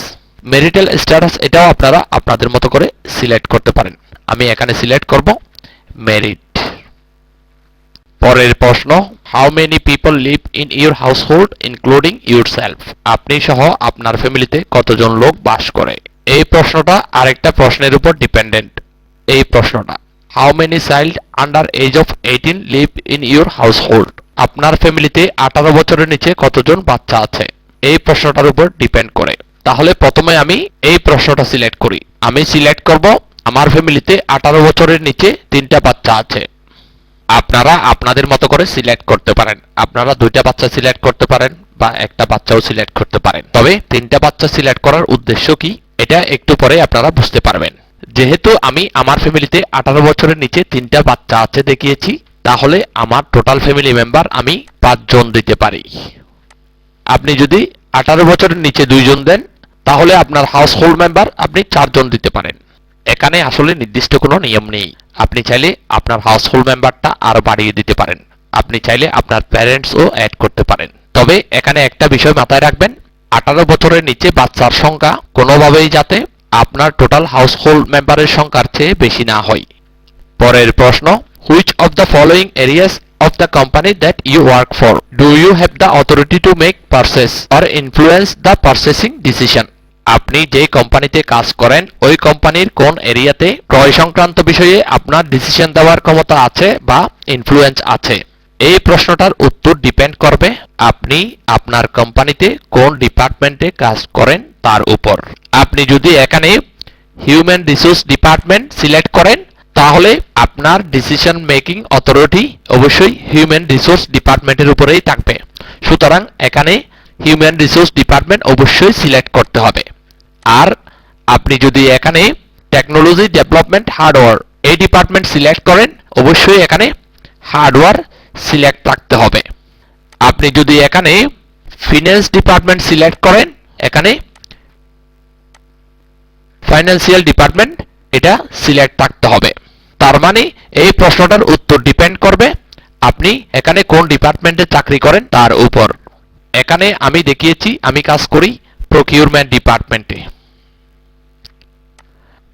Marital status এটাও আপনারা আপনাদের মতো করে সিলেক্ট করতে পারেন। আমি এখানে সিলেক্ট করব ম্যারিড। পরের প্রশ্ন, how many people leave in your household including yourself? আপনি সহ আপনার ফ্যামিলিতে কতজন লোক বাস করে? এই প্রশ্নটা আরেকটা প্রশ্নের উপর ডিপেন্ডেন্ট। এই প্রশ্নটা, how many child under age of 18 live in your household? আপনার ফ্যামিলিতে 18 বছরের নিচে কতজন বাচ্চা আছে? এই প্রশ্নটার উপর ডিপেন্ড করে। তাহলে প্রথমে আমি এই প্রশ্নটা সিলেক্ট করি। আমি সিলেক্ট করব আমার ফ্যামিলিতে 18 বছরের নিচে 3টা বাচ্চা আছে। আপনারা আপনাদের মতো করে সিলেক্ট করতে পারেন। আপনারা 2টা বাচ্চা সিলেক্ট করতে পারেন বা একটা বাচ্চাও সিলেক্ট করতে পারেন, তবে 3টা বাচ্চা সিলেক্ট করার উদ্দেশ্য কি এটা একটু পরে আপনারা বুঝতে পারবেন। যেহেতু আমি আমার ফ্যামিলিতে 18 বছরের নিচে 3টা বাচ্চা আছে দেখিয়েছি, তাহলে আমার টোটাল ফ্যামিলি মেম্বার আমি 5 জন দিতে পারি। আপনি যদি 18 বছরের নিচে 2 জন দেন, তাহলে আপনার হাউস হোল্ড মেম্বার আপনি 4 জন দিতে পারেন। এখানে আসলে নির্দিষ্ট কোনো নিয়ম নেই। আপনি চাইলে আপনার হাউস হোল্ড মেম্বারটা আরো বাড়িয়ে দিতে পারেন। আপনি চাইলে আপনার প্যারেন্টসও অ্যাড করতে পারেন। তবে এখানে একটা বিষয় মাথায় রাখবেন, 18 বছরের নিচে বাচ্চার সংখ্যা কোনোভাবেই যাতে আপনার টোটাল হাউস হোল্ড মেম্বারের সংখ্যার চেয়ে বেশি না হয়। পরের প্রশ্ন, which of the following areas of the company that you work for do you have the authority to make purchase or influence the purchasing decision? আপনি যে কোম্পানিতে কাজ করেন ওই কোম্পানির কোন এরিয়াতে ক্রয় সংক্রান্ত বিষয়ে আপনার ডিসিশন দেওয়ার ক্ষমতা আছে বা ইনফ্লুয়েন্স আছে? এই প্রশ্নটার উত্তর ডিপেন্ড করবে আপনি আপনার কোম্পানিতে কোন ডিপার্টমেন্টে কাজ করেন তার উপর। আপনি যদি এখানে হিউম্যান রিসোর্স ডিপার্টমেন্ট সিলেক্ট করেন, তাহলে আপনার ডিসিশন মেকিং অথরিটি অবশ্যই হিউম্যান রিসোর্স ডিপার্টমেন্টের উপরেই থাকবে। সুতরাং এখানে হিউম্যান রিসোর্স ডিপার্টমেন্ট অবশ্যই সিলেক্ট করতে হবে। আর আপনি যদি এখানে টেকনোলজি ডেভেলপমেন্ট হার্ডওয়্যার এই ডিপার্টমেন্ট সিলেক্ট করেন, অবশ্যই এখানে হার্ডওয়্যার সিলেক্ট রাখতে হবে। আপনি যদি এখানে ফিন্যান্স ডিপার্টমেন্ট সিলেক্ট করেন, এখানে ফাইন্যান্সিয়াল ডিপার্টমেন্ট এটা সিলেক্ট রাখতে হবে। তার মানে এই প্রশ্নটার উত্তর ডিপেন্ড করবে আপনি এখানে কোন ডিপার্টমেন্টে চাকরি করেন তার উপর। এখানে আমি দেখিয়েছি আমি কাজ করি প্রকিউরমেন্ট ডিপার্টমেন্টে।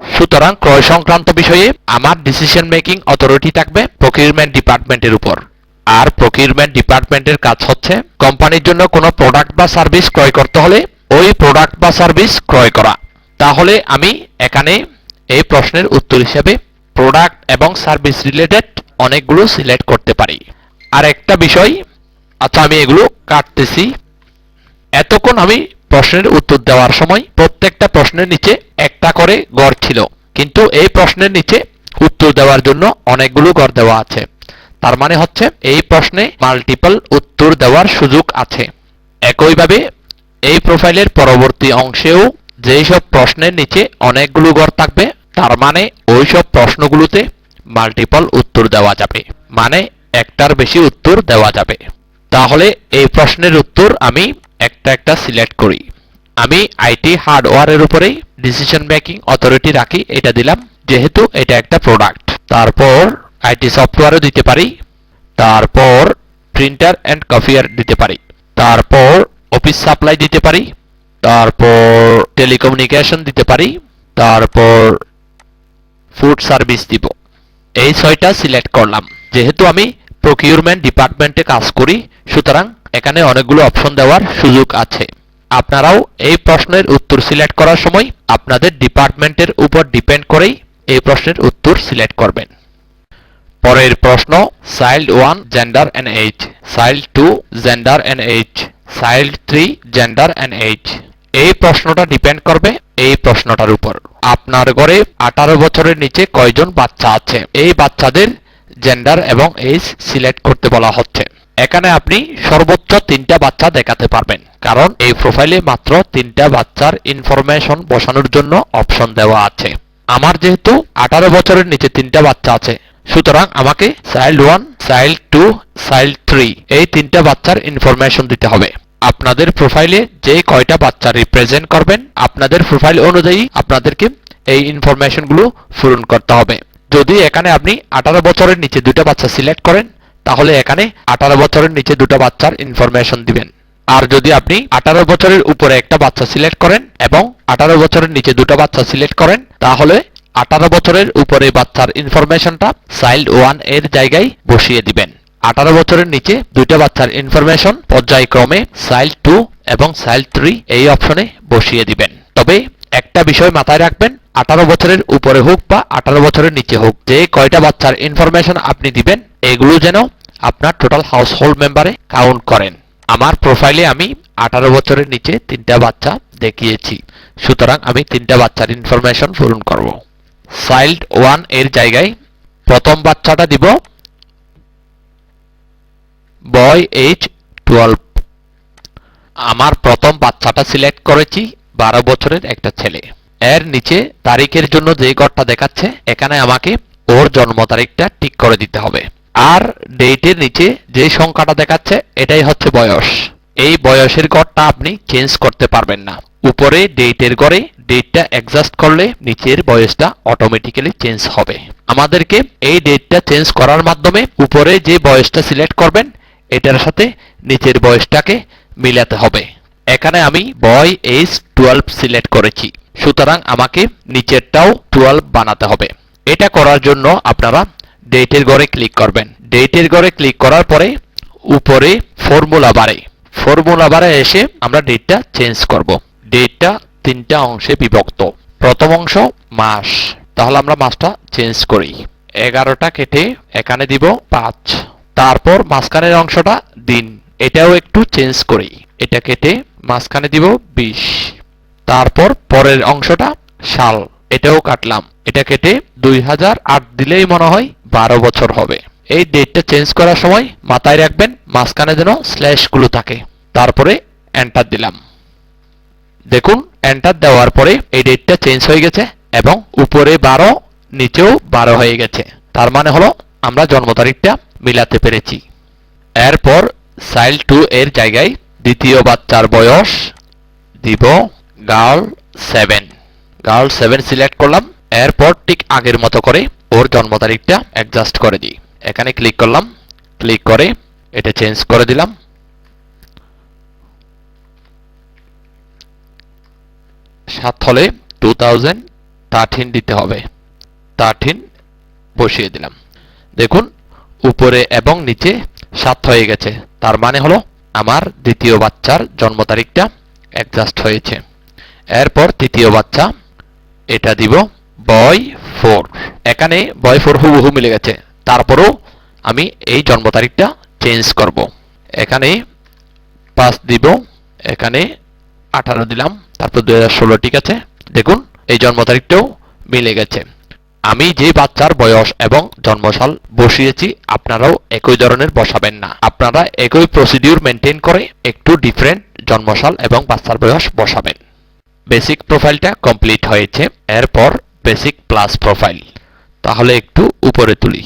সুতরাং ক্রয় সংক্রান্ত বিষয়ে আমার ডিসিশন মেকিং অথরিটি থাকবে প্রকিউরমেন্ট ডিপার্টমেন্টের উপর। আর প্রকিউরমেন্ট ডিপার্টমেন্টের কাজ হচ্ছে কোম্পানির জন্য কোনো প্রোডাক্ট বা সার্ভিস ক্রয় করতে হলে ওই প্রোডাক্ট বা সার্ভিস ক্রয় করা। তাহলে আমি এখানে এই প্রশ্নের উত্তর হিসেবে প্রোডাক্ট এবং সার্ভিস রিলেটেড অনেকগুলো সিলেক্ট করতে পারি। আর একটা বিষয়, আচ্ছা আমি এগুলো কাটতেছি। এতক্ষণ আমি প্রশ্নের উত্তর দেওয়ার সময় প্রত্যেকটা প্রশ্নের নিচে একটা করে ঘর ছিল, কিন্তু এই প্রশ্নের নিচে উত্তর দেওয়ার জন্য অনেকগুলো ঘর দেওয়া আছে। তার মানে হচ্ছে এই প্রশ্নে মাল্টিপল উত্তর দেওয়ার সুযোগ আছে। একইভাবে এই প্রোফাইলের পরবর্তী অংশেও যেই সব প্রশ্নের নিচে অনেকগুলো ঘর থাকবে, তার মানে ওই সব প্রশ্নগুলোতে মাল্টিপল উত্তর দেওয়া যাবে, মানে একটার বেশি উত্তর দেওয়া যাবে। তাহলে এই প্রশ্নের উত্তর আমি একটা একটা সিলেক্ট করি। আমি আইটি হার্ডওয়্যারের উপরেই ডিসিশন মেকিং অথরিটি রাখি, এটা দিলাম যেহেতু এটা একটা প্রোডাক্ট। তারপর আইটি সফটওয়্যারও দিতে পারি, তারপর প্রিন্টার অ্যান্ড কপিয়ার দিতে পারি, তারপর অফিস সাপ্লাই দিতে পারি, তারপর টেলিকমিউনিকেশন দিতে পারি, তারপর ফুড সার্ভিস দিব। এই 6টা সিলেক্ট করলাম। যেহেতু আমি প্রকিউরমেন্ট ডিপার্টমেন্টে কাজ করি, সুতরাং এখানে অনেকগুলো অপশন দেওয়ার সুযোগ আছে। আপনারাও এই প্রশ্নের উত্তর সিলেক্ট করার সময় আপনাদের ডিপার্টমেন্টের উপর ডিপেন্ড করেই এই প্রশ্নের উত্তর সিলেক্ট করবেন। পরের প্রশ্ন, child 1 gender and age, child 2 gender and age, child 3 gender and age. এই প্রশ্নটা ডিপেন্ড করবে এই প্রশ্নটার উপর। আপনার ঘরে 18 বছরের নিচে কয়জন বাচ্চা আছে, এই বাচ্চাদের জেন্ডার এবং এজ সিলেক্ট করতে বলা হচ্ছে। এখানে আপনি সর্বোচ্চ 3টা বাচ্চা দেখাতে পারবেন, কারণ এই প্রোফাইলে মাত্র 3টা বাচ্চার ইনফরমেশন বসানোর জন্য অপশন দেওয়া আছে। আমার যেহেতু 18 বছরের নিচে 3টা বাচ্চা আছে, সুতরাং আমাকে চাইল্ড 1, চাইল্ড 2, চাইল্ড 3 এই 3টা বাচ্চার ইনফরমেশন দিতে হবে। আপনাদের প্রোফাইলে যে কয়টা বাচ্চা রিপ্রেজেন্ট করবেন, আপনাদের প্রোফাইল অনুযায়ী আপনাদেরকে এই ইনফরমেশনগুলো পূরণ করতে হবে। যদি এখানে আপনি 18 বছরের নিচে 2টা বাচ্চা সিলেক্ট করেন, তাহলে এখানে 18 বছরের নিচে 2টা বাচ্চার ইনফরমেশন দিবেন। আর যদি আপনি 18 বছরের উপরে একটা বাচ্চা সিলেক্ট করেন এবং 18 বছরের নিচে 2টা বাচ্চা সিলেক্ট করেন, তাহলে 18 বছরের উপরে বাচ্চার ইনফরমেশনটা চাইল্ড 1 এর জায়গায় বসিয়ে দিবেন। 18 বছরের নিচে 2টা বাচ্চার ইনফরমেশন পর্যায়ক্রমে চাইল্ড 2 এবং চাইল্ড 3 এই অপশনে বসিয়ে দিবেন। তবে একটা বিষয় মাথায় রাখবেন, 18 বছরের উপরে হোক বা 18 বছরের নিচে হোক, যে কয়টা বাচ্চার ইনফরমেশন আপনি দিবেন এগুলো যেন আপনার টোটাল হাউস হোল্ড মেম্বারে কাউন্ট করেন। আমার প্রোফাইলে আমি 18 বছরের নিচে 3টা বাচ্চা দেখিয়েছি, সুতরাং আমি 3টা বাচ্চার ইনফরমেশন পূরণ করব। চাইল্ড 1 এর জায়গায় প্রথম বাচ্চাটা দিব বয় এজ 12। আমার প্রথম বাচ্চাটা সিলেক্ট করেছি 12 বছরের একটা ছেলে। এর নিচে তারিখের জন্য যে ঘরটা দেখাচ্ছে, এখানে আমাকে ওর জন্ম তারিখটা ঠিক করে দিতে হবে। আর ডেটের নিচে যে সংখ্যাটা দেখাচ্ছে এটাই হচ্ছে বয়স। এই বয়সের ঘরটা আপনি চেঞ্জ করতে পারবেন না। উপরে ডেটের ঘরে ডেটটা অ্যাডজাস্ট করলে নিচের বয়সটা অটোমেটিক্যালি চেঞ্জ হবে। আমাদেরকে এই ডেটটা চেঞ্জ করার মাধ্যমে উপরে যে বয়সটা সিলেক্ট করবেন এটার সাথে নিচের বয়সটাকে মিলাতে হবে। এখানে আমি বয় এজ 12 সিলেক্ট করেছি, সুতরাং আমাকে নিচেরটাও 12 বানাতে হবে। এটা করার জন্য আপনারা ডেটের ঘরে ক্লিক করবেন। ডেটের ঘরে ক্লিক করার পরে উপরে ফর্মুলা বারে এসে আমরা ডেটটা চেঞ্জ করব। ডেটটা 3টা অংশে বিভক্ত। প্রথম অংশ মাস, তাহলে আমরা মাসটা চেঞ্জ করি। 11টা কেটে এখানে দিব 5। তারপর মাঝখানের অংশটা দিন, এটাও একটু চেঞ্জ করি। এটা কেটে মাঝখানে দিব 20। তারপর পরের অংশটা সাল, এটাও কাটলাম। এটা কেটে 2008 দিলেই মনে হয় 12 বছর হবে। এই ডেটটা চেঞ্জ করার সময় মাথায় রাখবেন মাঝখানে যেন স্ল্যাশগুলো থাকে। তারপরে এন্টার দিলাম। দেখুন এন্টার দেওয়ার পরে এই ডেটটা চেঞ্জ হয়ে গেছে এবং উপরে 12 নিচেও 12 হয়ে গেছে। তার মানে হলো আমরা জন্ম তারিখটা মিলাতে পেরেছি। এরপর চাইল্ড 2 এর জায়গায় দ্বিতীয় বাচ্চার বয়স দিব গার্ল 7 সিলেক্ট করলাম। এরপর ঠিক আগের মতো করে ওর জন্ম তারিখটা অ্যাডজাস্ট করে দিই। এখানে ক্লিক করলাম, ক্লিক করে এটা চেঞ্জ করে দিলাম। 7 হলে 2013 দিতে হবে। 13 বসিয়ে দিলাম। দেখুন উপরে এবং নিচে 7 হয়ে গেছে। তার মানে হলো আমার দ্বিতীয় বাচ্চার জন্ম তারিখটা অ্যাডজাস্ট হয়েছে। এরপর তৃতীয় বাচ্চা, এটা দিব বয় 4। এখানে বয় 4 হুবহু মিলে গেছে। তারপরও আমি এই জন্ম তারিখটা চেঞ্জ করব। এখানে 5 দিব, এখানে 18 দিলাম, তারপর 2016। ঠিক আছে, দেখুন এই জন্ম তারিখটাও মিলে গেছে। আমি যে বাচ্চার বয়স এবং জন্মসাল বসিয়েছি আপনারাও একই ধরনের বসাবেন না। আপনারা একই প্রসিডিউর মেনটেন করে একটু ডিফারেন্ট জন্মসাল এবং বাচ্চার বয়স বসাবেন। বেসিক প্রোফাইলটা কমপ্লিট হয়েছে। এরপর বেসিক প্লাস প্রোফাইল, তাহলে একটু উপরে তুলি।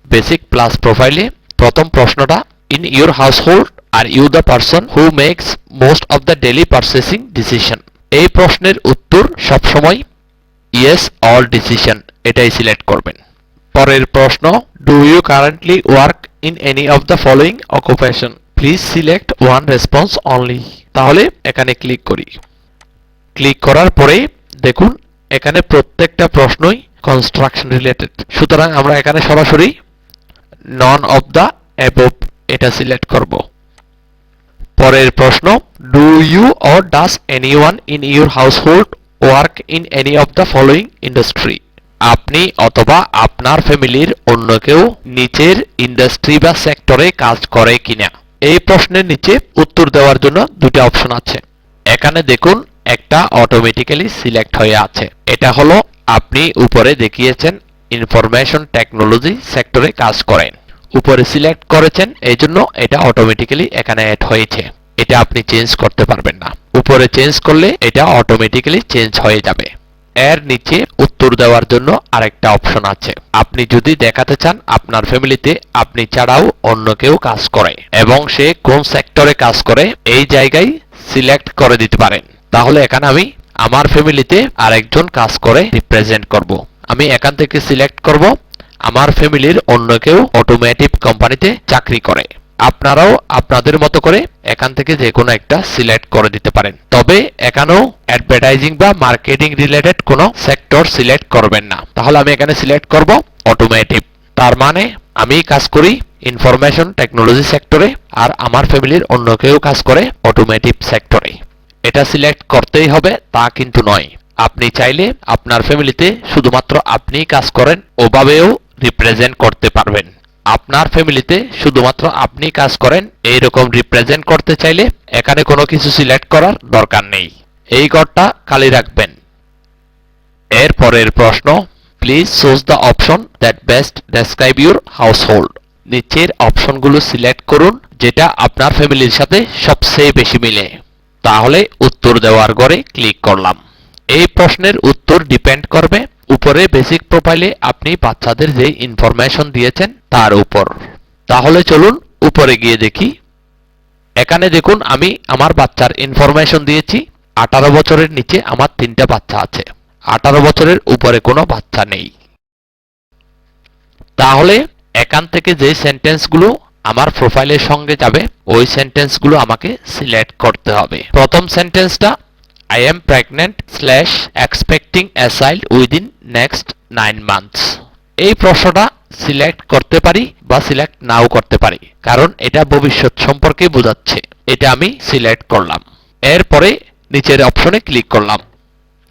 বেসিক প্লাস প্রোফাইলে প্রথম প্রশ্নটা, in your household are you the person who makes most of the daily purchasing decision. এই প্রশ্নের উত্তর সবসময় ইয়েস অল ডিসিশন এটাই সিলেক্ট করবেন। পরের প্রশ্ন, do you currently work in any of the following occupation, please select one response only. তাহলে এখানে ক্লিক করি। ক্লিক করার পরে দেখুন এখানে প্রত্যেকটা প্রশ্নই কনস্ট্রাকশন রিলেটেড, সুতরাং আমরা এখানে সরাসরি নন অফ দ্য অ্যাবভ এটা সিলেক্ট করব। পরের প্রশ্ন, do you or does anyone in your household work in any of the following industry, আপনি অথবা আপনার ফ্যামিলির অন্য কেউ নিচের ইন্ডাস্ট্রি বা সেক্টরে কাজ করে কিনা। এই প্রশ্নের নিচে উত্তর দেওয়ার জন্য দুটো অপশন আছে। এখানে দেখুন একটা অটোমেটিক্যালি সিলেক্ট হয়ে আছে, এটা হলো আপনি উপরে দেখিয়েছেন ইনফরমেশন টেকনোলজি সেক্টরে কাজ করেন, উপরে সিলেক্ট করেছেন, এই জন্য এটা অটোমেটিক্যালি এখানে অ্যাড হয়েছে। এটা আপনি চেঞ্জ করতে পারবেন না, উপরে চেঞ্জ করলে এটা অটোমেটিক্যালি চেঞ্জ হয়ে যাবে। এর নিচে উত্তর দেওয়ার জন্য আরেকটা অপশন আছে। আপনি যদি দেখাতে চান আপনার ফ্যামিলিতে আপনি ছাড়াও অন্য কেউ কাজ করে এবং সে কোন সেক্টরে কাজ করে, এই জায়গায় সিলেক্ট করে দিতে পারেন। তাহলে এখানে আমি আমার ফ্যামিলিতে আরেকজন কাজ করে রিপ্রেজেন্ট করব। আমি এখান থেকে সিলেক্ট করব আমার ফ্যামিলির অন্য কেউ অটোমেটিভ কোম্পানিতে চাকরি করে। আপনারাও আপনাদের মতো করে এখান থেকে যে কোনো একটা সিলেক্ট করে দিতে পারেন, তবে এখানেও অ্যাডভার্টাইজিং বা মার্কেটিং রিলেটেড কোনো সেক্টর সিলেক্ট করবেন না। তাহলে আমি এখানে সিলেক্ট করব অটোমেটিভ, তার মানে আমি কাজ করি ইনফরমেশন টেকনোলজি সেক্টরে আর আমার ফ্যামিলির অন্য কেউ কাজ করে অটোমেটিভ সেক্টরে। এটা সিলেক্ট করতেই হবে তা কিন্তু নয়, আপনি চাইলে আপনার ফ্যামিলিতে শুধুমাত্র আপনিই কাজ করেন ওভাবেও রিপ্রেজেন্ট করতে পারবেন। আপনার ফ্যামিলিতে শুধুমাত্র আপনি কাজ করেন এইরকম রিপ্রেজেন্ট করতে চাইলে এখানে কোনো কিছু সিলেক্ট করার দরকার নেই, এই ঘরটা খালি রাখবেন। এর পরের প্রশ্ন, please choose the option that best describe your household, নিচের অপশনগুলো সিলেক্ট করুন যেটা আপনার ফ্যামিলির সাথে সবচেয়ে বেশি মিলে। তাহলে উত্তর দেওয়ার ঘরে ক্লিক করলাম। এই প্রশ্নের উত্তর ডিপেন্ড করবে উপরে বেসিক প্রোফাইলে আপনি বাচ্চাদের যে ইনফরমেশন দিয়েছেন তার উপর। তাহলে চলুন উপরে গিয়ে দেখি। এখানে দেখুন আমি আমার বাচ্চার ইনফরমেশন দিয়েছি। 18 বছরের নিচে আমার 3টা বাচ্চা আছে, 18 বছরের উপরে কোনো বাচ্চা নেই। তাহলে এখান থেকে যে সেন্টেন্সগুলো আমার প্রোফাইলের সঙ্গে যাবে ওই সেন্টেন্সগুলো আমাকে সিলেক্ট করতে হবে। প্রথম সেন্টেন্সটা, I am pregnant/expecting a child within next 9 months। এই প্রশ্নটা সিলেক্ট করতে পারি বা সিলেক্ট নাও করতে পারি, কারণ এটা ভবিষ্যৎ সম্পর্কে বোঝাচ্ছে। এটা আমি সিলেক্ট করলাম। এরপরে নিচের অপশনে ক্লিক করলাম।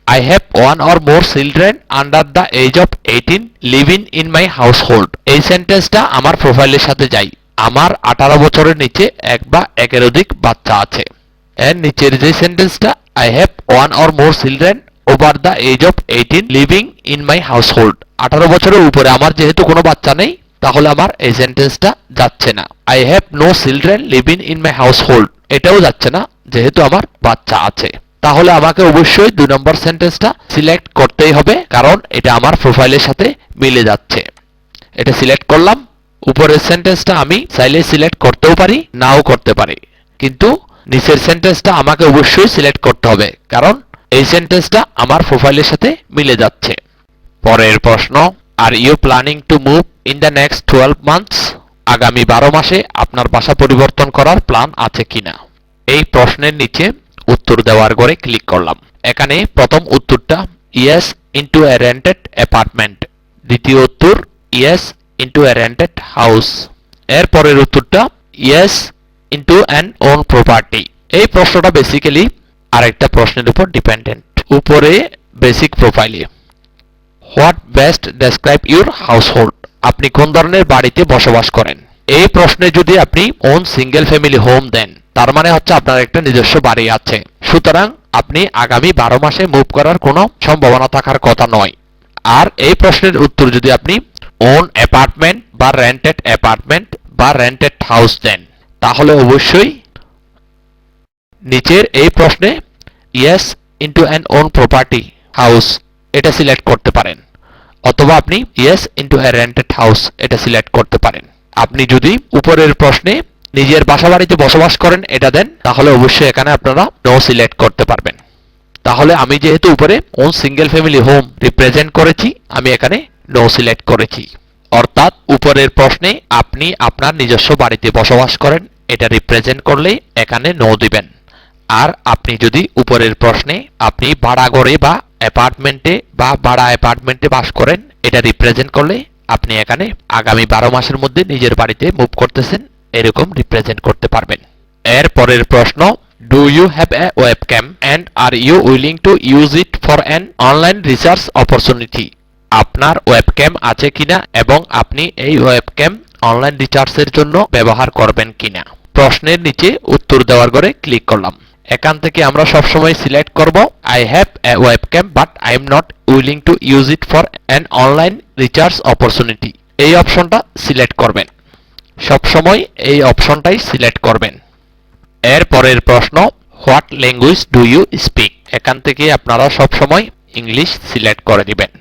I have one or more children under the age of 18 living in my household। এই সেন্টেন্সটা আমার প্রোফাইলের সাথে যাই। আমার 18 বছরের নিচে এক বা একের অধিক বাচ্চা আছে। এর নিচের যে সেন্টেন্সটা, I have one or more children over the age of 18 living in my household। 18 বছরের উপরে আমার যেহেতু কোনো বাচ্চা নেই, তাহলে আমার এই সেন্টেন্সটা যাচ্ছে না। I have no children living in my household এটাও যাচ্ছে না যেহেতু আমার বাচ্চা আছে। তাহলে আমাকে অবশ্যই 2 নম্বর সেন্টেন্সটা সিলেক্ট করতেই হবে, কারণ এটা আমার প্রোফাইলের সাথে মিলে যাচ্ছে। এটা সিলেক্ট করলাম। উপরের সেন্টেন্সটা আমি চাইলে সিলেক্ট করতেও পারি, নাও করতে পারি, কিন্তু নিচের সেন্টেন্সটা আমাকে অবশ্যই সিলেক্ট করতে হবে, কারণ এই সেন্টেন্সটা আমার প্রোফাইলের সাথে মিলে যাচ্ছে। পরের প্রশ্ন, are you planning to move in the next 12 months? আগামী 12 মাসে আপনার বাসা পরিবর্তন করার প্ল্যান আছে কিনা? এই প্রশ্নের নিচে উত্তর দেওয়ার ঘরে ক্লিক করলাম। এখানে প্রথম উত্তরটা yes into a rented apartment, দ্বিতীয় উত্তর yes into a rented house, এর পরের উত্তরটা yes into an own property. এই প্রশ্নটা বেসিক্যালি আরেকটা প্রশ্নের উপর ডিপেন্ডেন্ট। উপরে বেসিক প্রোফাইলে what best describe your household, আপনি কোন ধরনের বাড়িতে বসবাস করেন? এই প্রশ্নে যদি আপনি ওন সিঙ্গেল ফ্যামিলি হোম দেন, তার মানে হচ্ছে আপনার একটা নিজস্ব বাড়ি আছে, সুতরাং আপনি আগামী 12 মাসে মুভ করার কোনো সম্ভাবনা থাকার কথা নয়। আর এই প্রশ্নের উত্তর যদি আপনি ওন অ্যাপার্টমেন্ট বা রেন্টেড অ্যাপার্টমেন্ট বা রেন্টেড হাউস দেন, তাহলে অবশ্যই নিচের এই প্রশ্নে yes into an own property house এটা সিলেক্ট করতে পারেন, অথবা আপনি yes into a rented house এটা সিলেক্ট করতে পারেন। আপনি যদি উপরের প্রশ্নে নিজের বাসা বাড়িতে বসবাস করেন এটা দেন, তাহলে অবশ্যই এখানে আপনারা নো সিলেক্ট করতে পারবেন। তাহলে আমি যেহেতু উপরে own single family home represent করেছি, আমি এখানে নো সিলেক্ট করেছি। অর্থাৎ উপরের প্রশ্নে আপনি আপনার নিজস্ব বাড়িতে বসবাস করেন এটা রিপ্রেজেন্ট করলে এখানে নো দিবেন। আর আপনি যদি উপরের প্রশ্নে আপনি ভাড়া ঘরে বা অ্যাপার্টমেন্টে বা ভাড়া অ্যাপার্টমেন্টে বাস করেন এটা রিপ্রেজেন্ট করলে আপনি এখানে আগামী 12 মাসের মধ্যে নিজের বাড়িতে মুভ করতেছেন এরকম রিপ্রেজেন্ট করতে পারবেন। এর পরের প্রশ্ন, do you have a webcam and are you willing to use it for an online research opportunity? আপনার ওয়েবক্যাম আছে কিনা এবং আপনি এই ওয়েবক্যাম অনলাইন রিসার্চের জন্য ব্যবহার করবেন কিনা। প্রশ্নের নিচে উত্তর দেওয়ার ঘরে ক্লিক করলাম। এখান থেকে আমরা সবসময় সিলেক্ট করব I have a webcam but I am not willing to use it for an online research opportunity. এই অপশনটা সিলেক্ট করবেন, সবসময় এই অপশনটাই সিলেক্ট করবেন। এর পরের প্রশ্ন, what language do you speak? এখান থেকে আপনারা সবসময় ইংলিশ সিলেক্ট করে দিবেন।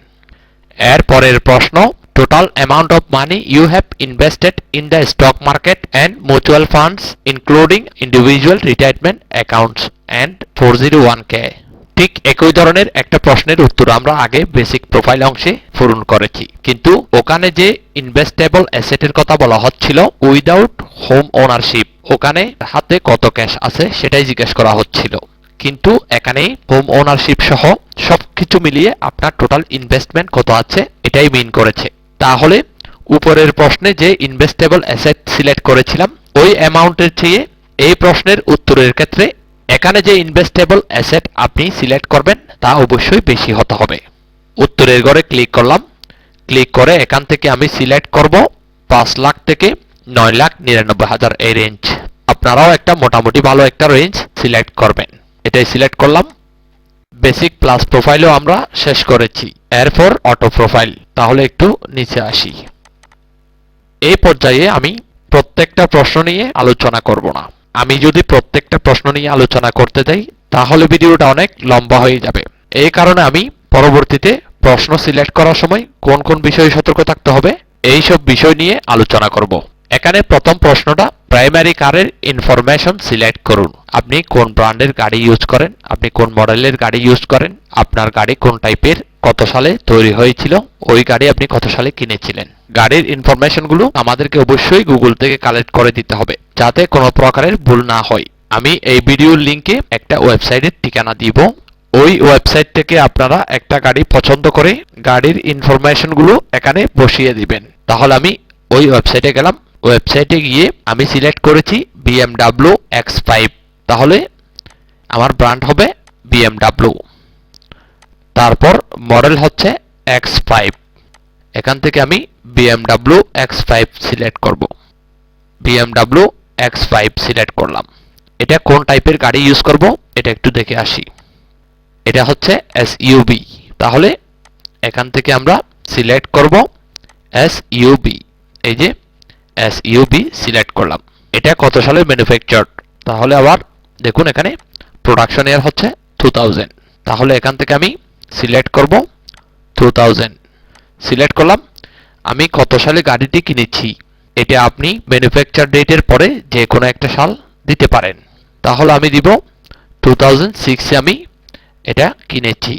এর পরের প্রশ্ন, total amount of money you have invested in the stock market and mutual funds including individual retirement accounts and 401k। ঠিক একই ধরনের একটা প্রশ্নের উত্তর আমরা আগে বেসিক প্রোফাইল অংশে পূরণ করেছি, কিন্তু ওখানে যে ইনভেস্টেবল অ্যাসেটের কথা বলা হচ্ছিল উইদাউট হোম ওনারশিপ, ওখানে হাতে কত ক্যাশ আছে সেটাই জিজ্ঞেস করা হচ্ছিল। কিন্তু এখানে হোম ওনারশিপ সহ সবকিছু মিলিয়ে আপনার টোটাল ইনভেস্টমেন্ট কত আছে এটাই মিন করেছে। তাহলে উপরের প্রশ্নে যে ইনভেস্টেবল অ্যাসেট সিলেক্ট করেছিলাম ওই অ্যামাউন্টের চেয়ে এই প্রশ্নের উত্তরের ক্ষেত্রে এখানে যে ইনভেস্টেবল অ্যাসেট আপনি সিলেক্ট করবেন তা অবশ্যই বেশি হতে হবে। উত্তরের ঘরে ক্লিক করলাম, ক্লিক করে এখান থেকে আমি সিলেক্ট করব 5 লাখ থেকে 9,99,000 এই রেঞ্জ। আপনারাও একটা মোটামুটি ভালো একটা রেঞ্জ সিলেক্ট করবেন। এটাই সিলেক্ট করলাম। বেসিক প্লাস প্রোফাইলও আমরা শেষ করেছি। এরপর অটো প্রোফাইল। তাহলে একটু নিচে আসি। এই পর্যায়ে আমি প্রত্যেকটা প্রশ্ন নিয়ে আলোচনা করব না। আমি যদি প্রত্যেকটা প্রশ্ন নিয়ে আলোচনা করতে যাই তাহলে ভিডিওটা অনেক লম্বা হয়ে যাবে। এই কারণে আমি পরবর্তীতে প্রশ্ন সিলেক্ট করার সময় কোন কোন বিষয়ে সতর্ক থাকতে হবে এই সব বিষয় নিয়ে আলোচনা করব। এখানে প্রথম প্রশ্নটা, প্রাইমারি কারের ইনফরমেশন সিলেক্ট করুন। আপনি কোন ব্র্যান্ডের গাড়ি ইউজ করেন, আপনি কোন মডেলের গাড়ি ইউজ করেন, আপনার গাড়ি কোন টাইপের, কত সালে তৈরি হয়েছিল, ওই গাড়ি আপনি কত সালে কিনেছিলেন। গাড়ির ইনফরমেশনগুলো আমাদেরকে অবশ্যই গুগল থেকে কালেক্ট করে দিতে হবে যাতে কোনো প্রকারের ভুল না হয়। আমি এই ভিডিওর লিংকে একটা ওয়েবসাইটের ঠিকানা দিব। ওই ওয়েবসাইট থেকে আপনারা একটা গাড়ি পছন্দ করে গাড়ির ইনফরমেশনগুলো এখানে বসিয়ে দিবেন। তাহলে আমি ওই ওয়েবসাইটে গেলাম। ওয়েবসাইটে গিয়ে আমি সিলেক্ট করেছি BMW X5। তাহলে আমার ব্র্যান্ড হবে BMW, তারপর মডেল হচ্ছে X5। এখান থেকে আমি BMW X5 সিলেক্ট করব। BMW X5 সিলেক্ট করলাম। এটা কোন টাইপের গাড়ি ইউজ করব এটা একটু দেখে আসি। এটা হচ্ছে SUV। তাহলে এখান থেকে আমরা সিলেক্ট করব SUV। এই যে SUV সিলেক্ট করলাম। এটা কত সালে ম্যানুফ্যাকচার্ড, তাহলে আবার দেখুন এখানে প্রোডাকশন ইয়ার হচ্ছে 2000। তাহলে এখান থেকে আমি সিলেক্ট করব 2000। সিলেক্ট করলাম। আমি কত সালে গাড়িটি কিনেছি এটা আপনি ম্যানুফ্যাকচার ডেটের পরে যে কোনো একটা সাল দিতে পারেন। তাহলে আমি দিব 2006 আমি এটা কিনেছি।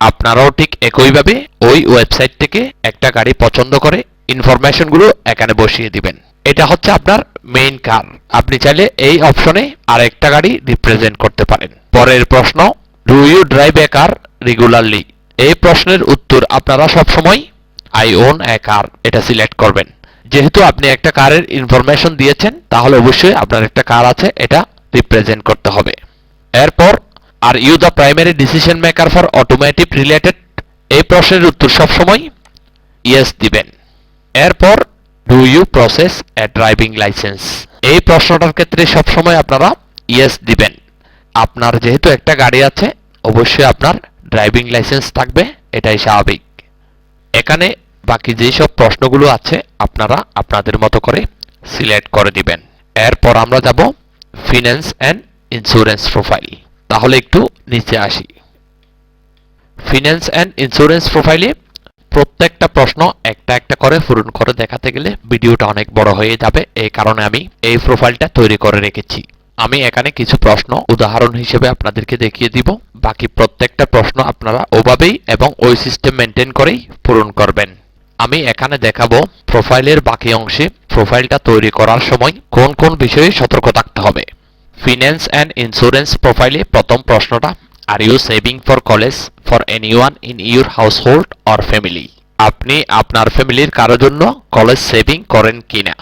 আপনারাও ঠিক একইভাবে ওই ওয়েবসাইট থেকে একটা গাড়ি পছন্দ করে ইনফরমেশনগুলো এখানে বসিয়ে দিবেন। এটা হচ্ছে আপনার মেইন কার। আপনি চাইলে এই অপশনে আরেকটা গাড়ি রিপ্রেজেন্ট করতে পারেন। পরের প্রশ্ন, do you drive a car regularly? এই প্রশ্নের উত্তর আপনারা সবসময় আই ওন এ কার এটা সিলেক্ট করবেন। যেহেতু আপনি একটা কারের ইনফরমেশন দিয়েছেন তাহলে অবশ্যই আপনার একটা কার আছে এটা রিপ্রেজেন্ট করতে হবে। এরপর, are you the primary decision maker for automotive related? এই প্রশ্নের উত্তর সবসময় ইয়েস দিবেন। এরপর, do you process a driving license? এই প্রশ্নটার ক্ষেত্রে সবসময় আপনারা ইয়েস দিবেন। আপনার যেহেতু একটা গাড়ি আছে অবশ্যই আপনার ড্রাইভিং লাইসেন্স থাকবে, এটাই স্বাভাবিক। এখানে বাকি যেসব প্রশ্নগুলো আছে আপনারা আপনাদের মতো করে সিলেক্ট করে দিবেন। এরপর আমরা যাব ফিন্যান্স অ্যান্ড ইন্স্যুরেন্স প্রোফাইল। তাহলে একটু নিচে আসি। ফিন্যান্স অ্যান্ড ইন্স্যুরেন্স প্রোফাইলে প্রত্যেকটা প্রশ্ন একটা একটা করে পূরণ করে দেখাতে গেলে ভিডিওটা অনেক বড় হয়ে যাবে। এই কারণে আমি এই প্রোফাইলটা তৈরি করে রেখেছি। আমি এখানে কিছু প্রশ্ন উদাহরণ হিসেবে আপনাদেরকে দেখিয়ে দিব, বাকি প্রত্যেকটা প্রশ্ন আপনারা ওভাবেই এবং ওই সিস্টেম মেনটেন করেই পূরণ করবেন। আমি এখানে দেখাবো প্রোফাইলের বাকি অংশে প্রোফাইলটা তৈরি করার সময় কোন কোন বিষয়ে সতর্ক থাকতে হবে। ফিন্যান্স অ্যান্ড ইন্স্যুরেন্স প্রোফাইলে প্রথম প্রশ্নটা, are you saving for college for anyone in your household or family? আপনি আপনার ফ্যামিলির কারোর জন্য কলেজ সেভিং করেন কিনা?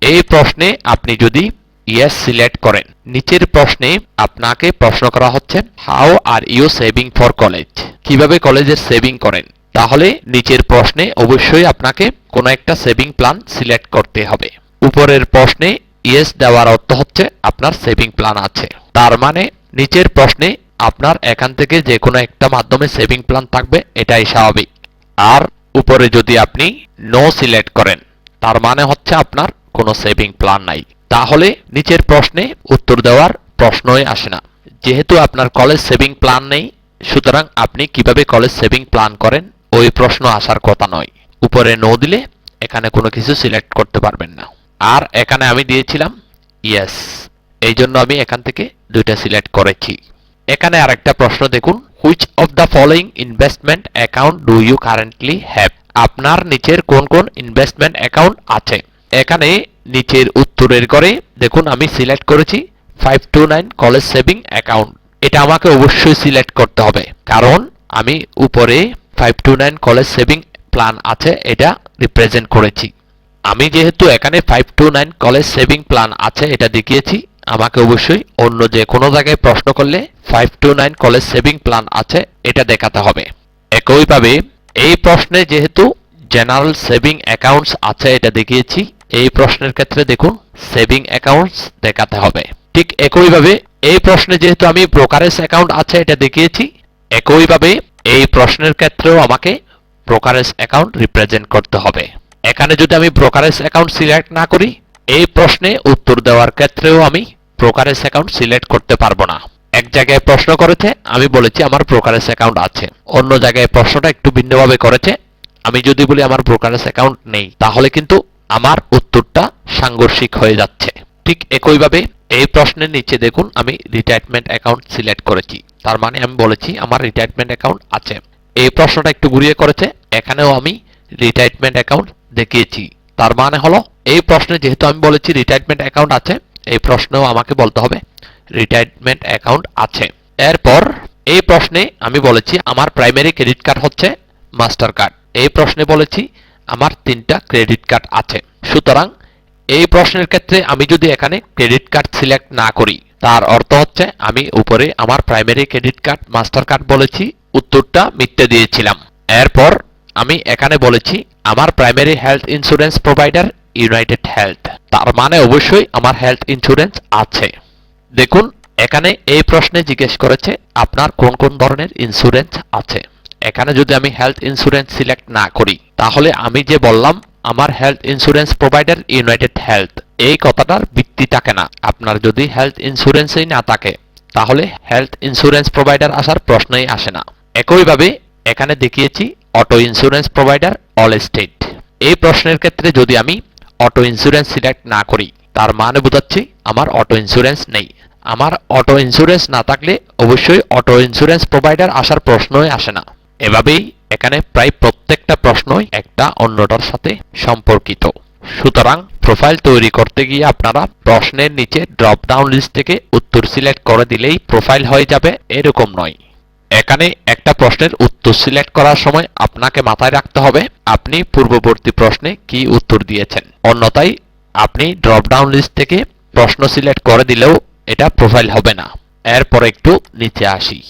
এই প্রশ্নে আপনি যদি ইয়েস সিলেক্ট করেন, নিচের প্রশ্নে আপনাকে প্রশ্ন করা হচ্ছে how are you saving for college? কিভাবে কলেজের সেভিং করেন? তাহলে নিচের প্রশ্নে অবশ্যই আপনাকে কোনো একটা সেভিং প্ল্যান সিলেক্ট করতে হবে। উপরের প্রশ্নে ইয়েস দেওয়ার অর্থ হচ্ছে আপনার সেভিং প্ল্যান আছে, তার মানে নিচের প্রশ্নে আপনার এখান থেকে যে কোনো একটা মাধ্যমে সেভিং প্ল্যান থাকবে, এটাই স্বাভাবিক। আর উপরে যদি আপনি নো সিলেক্ট করেন, তার মানে হচ্ছে আপনার কোনো সেভিং প্ল্যান নাই। তাহলে নিচের প্রশ্নে উত্তর দেওয়ার প্রশ্নই আসে না। যেহেতু আপনার কলেজ সেভিং প্ল্যান নেই, সুতরাং আপনি কিভাবে কলেজ সেভিং প্ল্যান করেন ওই প্রশ্ন আসার কথা নয়। উপরে নো দিলে এখানে কোনো কিছু সিলেক্ট করতে পারবেন না। আর এখানে আমি দিয়েছিলাম ইয়েস, এই জন্য আমি এখান থেকে দুইটা সিলেক্ট করেছি। এখানে আরেকটা প্রশ্ন দেখুন, which of the following investment account do you currently have? আপনার নিচের কোন কোন ইনভেস্টমেন্ট অ্যাকাউন্ট আছে? এখানে নিচের উত্তরের ঘরে দেখুন আমি সিলেক্ট করেছি 529 কলেজ সেভিং অ্যাকাউন্ট। এটা আমাকে অবশ্যই সিলেক্ট করতে হবে, কারণ আমি উপরে 529 কলেজ সেভিং প্ল্যান আছে এটা রিপ্রেজেন্ট করেছি। আমি যেহেতু এখানে 529 কলেজ সেভিং প্ল্যান আছে এটা দেখিয়েছি, আমাকে অবশ্যই অন্য যে কোনো জায়গায় প্রশ্ন করলে 529 কলেজ সেভিং প্ল্যান আছে এটা দেখাতে হবে। একইভাবে এই প্রশ্নে যেহেতু জেনারেল সেভিং অ্যাকাউন্টস আছে এটা দেখিয়েছি, এই প্রশ্নের ক্ষেত্রে দেখুন সেভিং অ্যাকাউন্টস দেখাতে হবে। ঠিক একইভাবে এই প্রশ্নে যেহেতু আমি ব্রোকারেজ অ্যাকাউন্ট আছে এটা দেখিয়েছি, একইভাবে এই প্রশ্নের ক্ষেত্রেও আমাকে ব্রোকারেজ অ্যাকাউন্ট রিপ্রেজেন্ট করতে হবে। এখানে যদি আমি ব্রোকারেজ অ্যাকাউন্ট সিলেক্ট না করি, এই প্রশ্নে উত্তর দেওয়ার ক্ষেত্রেও আমি ব্রোকারেজ অ্যাকাউন্ট সিলেক্ট করতে পারবো না। এক জায়গায় প্রশ্ন করেছে, আমি বলেছি আমার ব্রোকারেজ অ্যাকাউন্ট আছে, অন্য জায়গায় প্রশ্নটা একটু ভিন্নভাবে করেছে, আমি যদি বলি আমার ব্রোকারেজ অ্যাকাউন্ট নেই, তাহলে কিন্তু আমার উত্তরটা সাংঘর্ষিক হয়ে যাচ্ছে। ঠিক একইভাবে এই প্রশ্নের নিচে দেখুন আমি রিটায়ারমেন্ট অ্যাকাউন্ট সিলেক্ট করেছি, তার মানে আমি বলেছি আমার রিটায়ারমেন্ট অ্যাকাউন্ট আছে। এই প্রশ্নটা একটু ঘুরিয়ে করেছে, এখানেও আমি রিটায়ারমেন্ট অ্যাকাউন্ট দেখিয়েছি, তার মানে হলো এই প্রশ্নে যেহেতু আমি বলেছি রিটায়ারমেন্ট অ্যাকাউন্ট আছে, এই প্রশ্নেও আমাকে বলতে হবে রিটায়ারমেন্ট অ্যাকাউন্ট আছে। এরপর এই প্রশ্নে আমি বলেছি আমার প্রাইমারি ক্রেডিট কার্ড হচ্ছে মাস্টার কার্ড, এই প্রশ্নে বলেছি আমার 3টা ক্রেডিট কার্ড আছে। সুতরাং এই প্রশ্নের ক্ষেত্রে আমি যদি এখানে ক্রেডিট কার্ড সিলেক্ট না করি, তার অর্থ হচ্ছে আমি উপরে আমার primary credit card master card বলেছি, উত্তরটা মিথ্যে দিয়েছিলাম। এরপর আমি এখানে বলেছি আমার primary health insurance provider United health, তার মানে অবশ্যই আমার হেলথ ইন্স্যুরেন্স আছে। দেখুন এখানে এই প্রশ্নে জিজ্ঞেস করেছে আপনার কোন কোন ধরনের ইন্স্যুরেন্স আছে। এখানে যদি আমি হেলথ ইন্স্যুরেন্স সিলেক্ট না করি, তাহলে আমি যে বললাম আমার health insurance provider United health, এই কথাটার ভিত্তি থাকে না। আপনার যদি হেলথ ইন্স্যুরেন্সই না থাকে, তাহলে হেলথ ইন্স্যুরেন্স প্রোভাইডার আসার প্রশ্নই আসে না। একইভাবে এখানে দেখিয়েছি auto insurance provider all state, এই প্রশ্নের ক্ষেত্রে যদি আমি অটো ইন্স্যুরেন্স সিলেক্ট না করি, তার মানে বোঝাচ্ছি আমার অটো ইন্স্যুরেন্স নেই। আমার অটো ইন্স্যুরেন্স না থাকলে অবশ্যই অটো ইন্স্যুরেন্স প্রোভাইডার আসার প্রশ্নই আসে না। এভাবেই এখানে প্রায় প্রত্যেকটা প্রশ্নই একটা অন্যটার সাথে সম্পর্কিত। সুতরাং প্রোফাইল তৈরি করতে গিয়ে আপনারা প্রশ্নের নিচে ড্রপ ডাউন লিস্ট থেকে উত্তর সিলেক্ট করে দিলেই প্রোফাইল হয়ে যাবে এরকম নয়। এখানে একটা প্রশ্নের উত্তর সিলেক্ট করার সময় আপনাকে মাথায় রাখতে হবে আপনি পূর্ববর্তী প্রশ্নে কি উত্তর দিয়েছেন, অন্যথায় আপনি ড্রপ ডাউন লিস্ট থেকে প্রশ্ন সিলেক্ট করে দিলেও এটা প্রোফাইল হবে না। এরপর একটু নিচে আসি,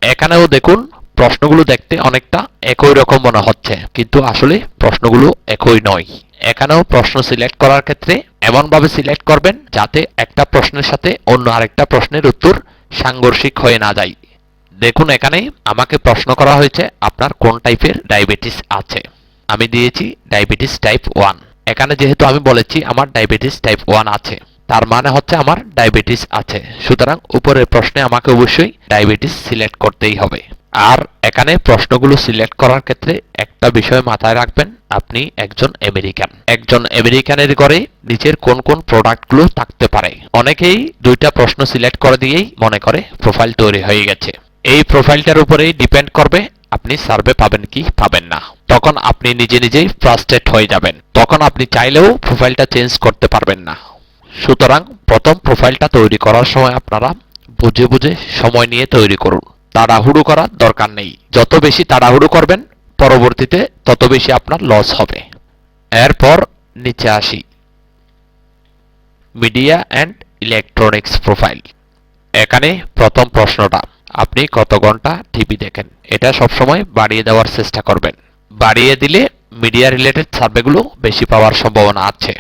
এখানেও দেখুন প্রশ্নগুলো দেখতে অনেকটা একই রকম মনে হচ্ছে, কিন্তু আসলে প্রশ্নগুলো একই নয়। এখানেও প্রশ্ন সিলেক্ট করার ক্ষেত্রে এমনভাবে সিলেক্ট করবেন যাতে একটা প্রশ্নের সাথে অন্য আরেকটা প্রশ্নের উত্তর সাংঘর্ষিক হয়ে না যায়। দেখুন এখানে আমাকে প্রশ্ন করা হয়েছে আপনার কোন টাইপের ডায়াবেটিস আছে, আমি দিয়েছি ডায়াবেটিস টাইপ 1। এখানে যেহেতু আমি বলেছি আমার ডায়াবেটিস টাইপ 1 আছে, তার মানে হচ্ছে আমার ডায়াবেটিস আছে। সুতরাং উপরের প্রশ্নে আমাকে অবশ্যই ডায়াবেটিস সিলেক্ট করতেই হবে। আর এখানে প্রশ্নগুলো সিলেক্ট করার ক্ষেত্রে একটা বিষয় মাথায় রাখবেন, আপনি একজন আমেরিকান। একজন আমেরিকানের ঘরে নিচের কোন কোন প্রোডাক্টগুলো থাকতে পারে। অনেকেই দুইটা প্রশ্ন সিলেক্ট করে দিয়েই মনে করে প্রোফাইল তৈরি হয়ে গেছে। এই প্রোফাইলটার উপরেই ডিপেন্ড করবে আপনি সার্ভে পাবেন কি পাবেন না। তখন আপনি নিজে নিজেই ফ্রাস্ট্রেট হয়ে যাবেন। তখন আপনি চাইলেও প্রোফাইলটা চেঞ্জ করতে পারবেন না। সুতরাং প্রথম প্রোফাইলটা তৈরি করার সময় আপনারা বুঝে বুঝে সময় নিয়ে তৈরি করুন। তাড়াহুড়ো করার দরকার নেই। যত বেশি তাড়াহুড়ো করবেন পরবর্তীতে তত বেশি আপনার লস হবে। এরপর নিচে আসি, মিডিয়া অ্যান্ড ইলেকট্রনিক্স প্রোফাইল। এখানে প্রথম প্রশ্নটা, আপনি কত ঘন্টা টিভি দেখেন? এটা সবসময় বাড়িয়ে দেওয়ার চেষ্টা করবেন। বাড়িয়ে দিলে মিডিয়া রিলেটেড সার্ভেগুলো বেশি পাওয়ার সম্ভাবনা আছে।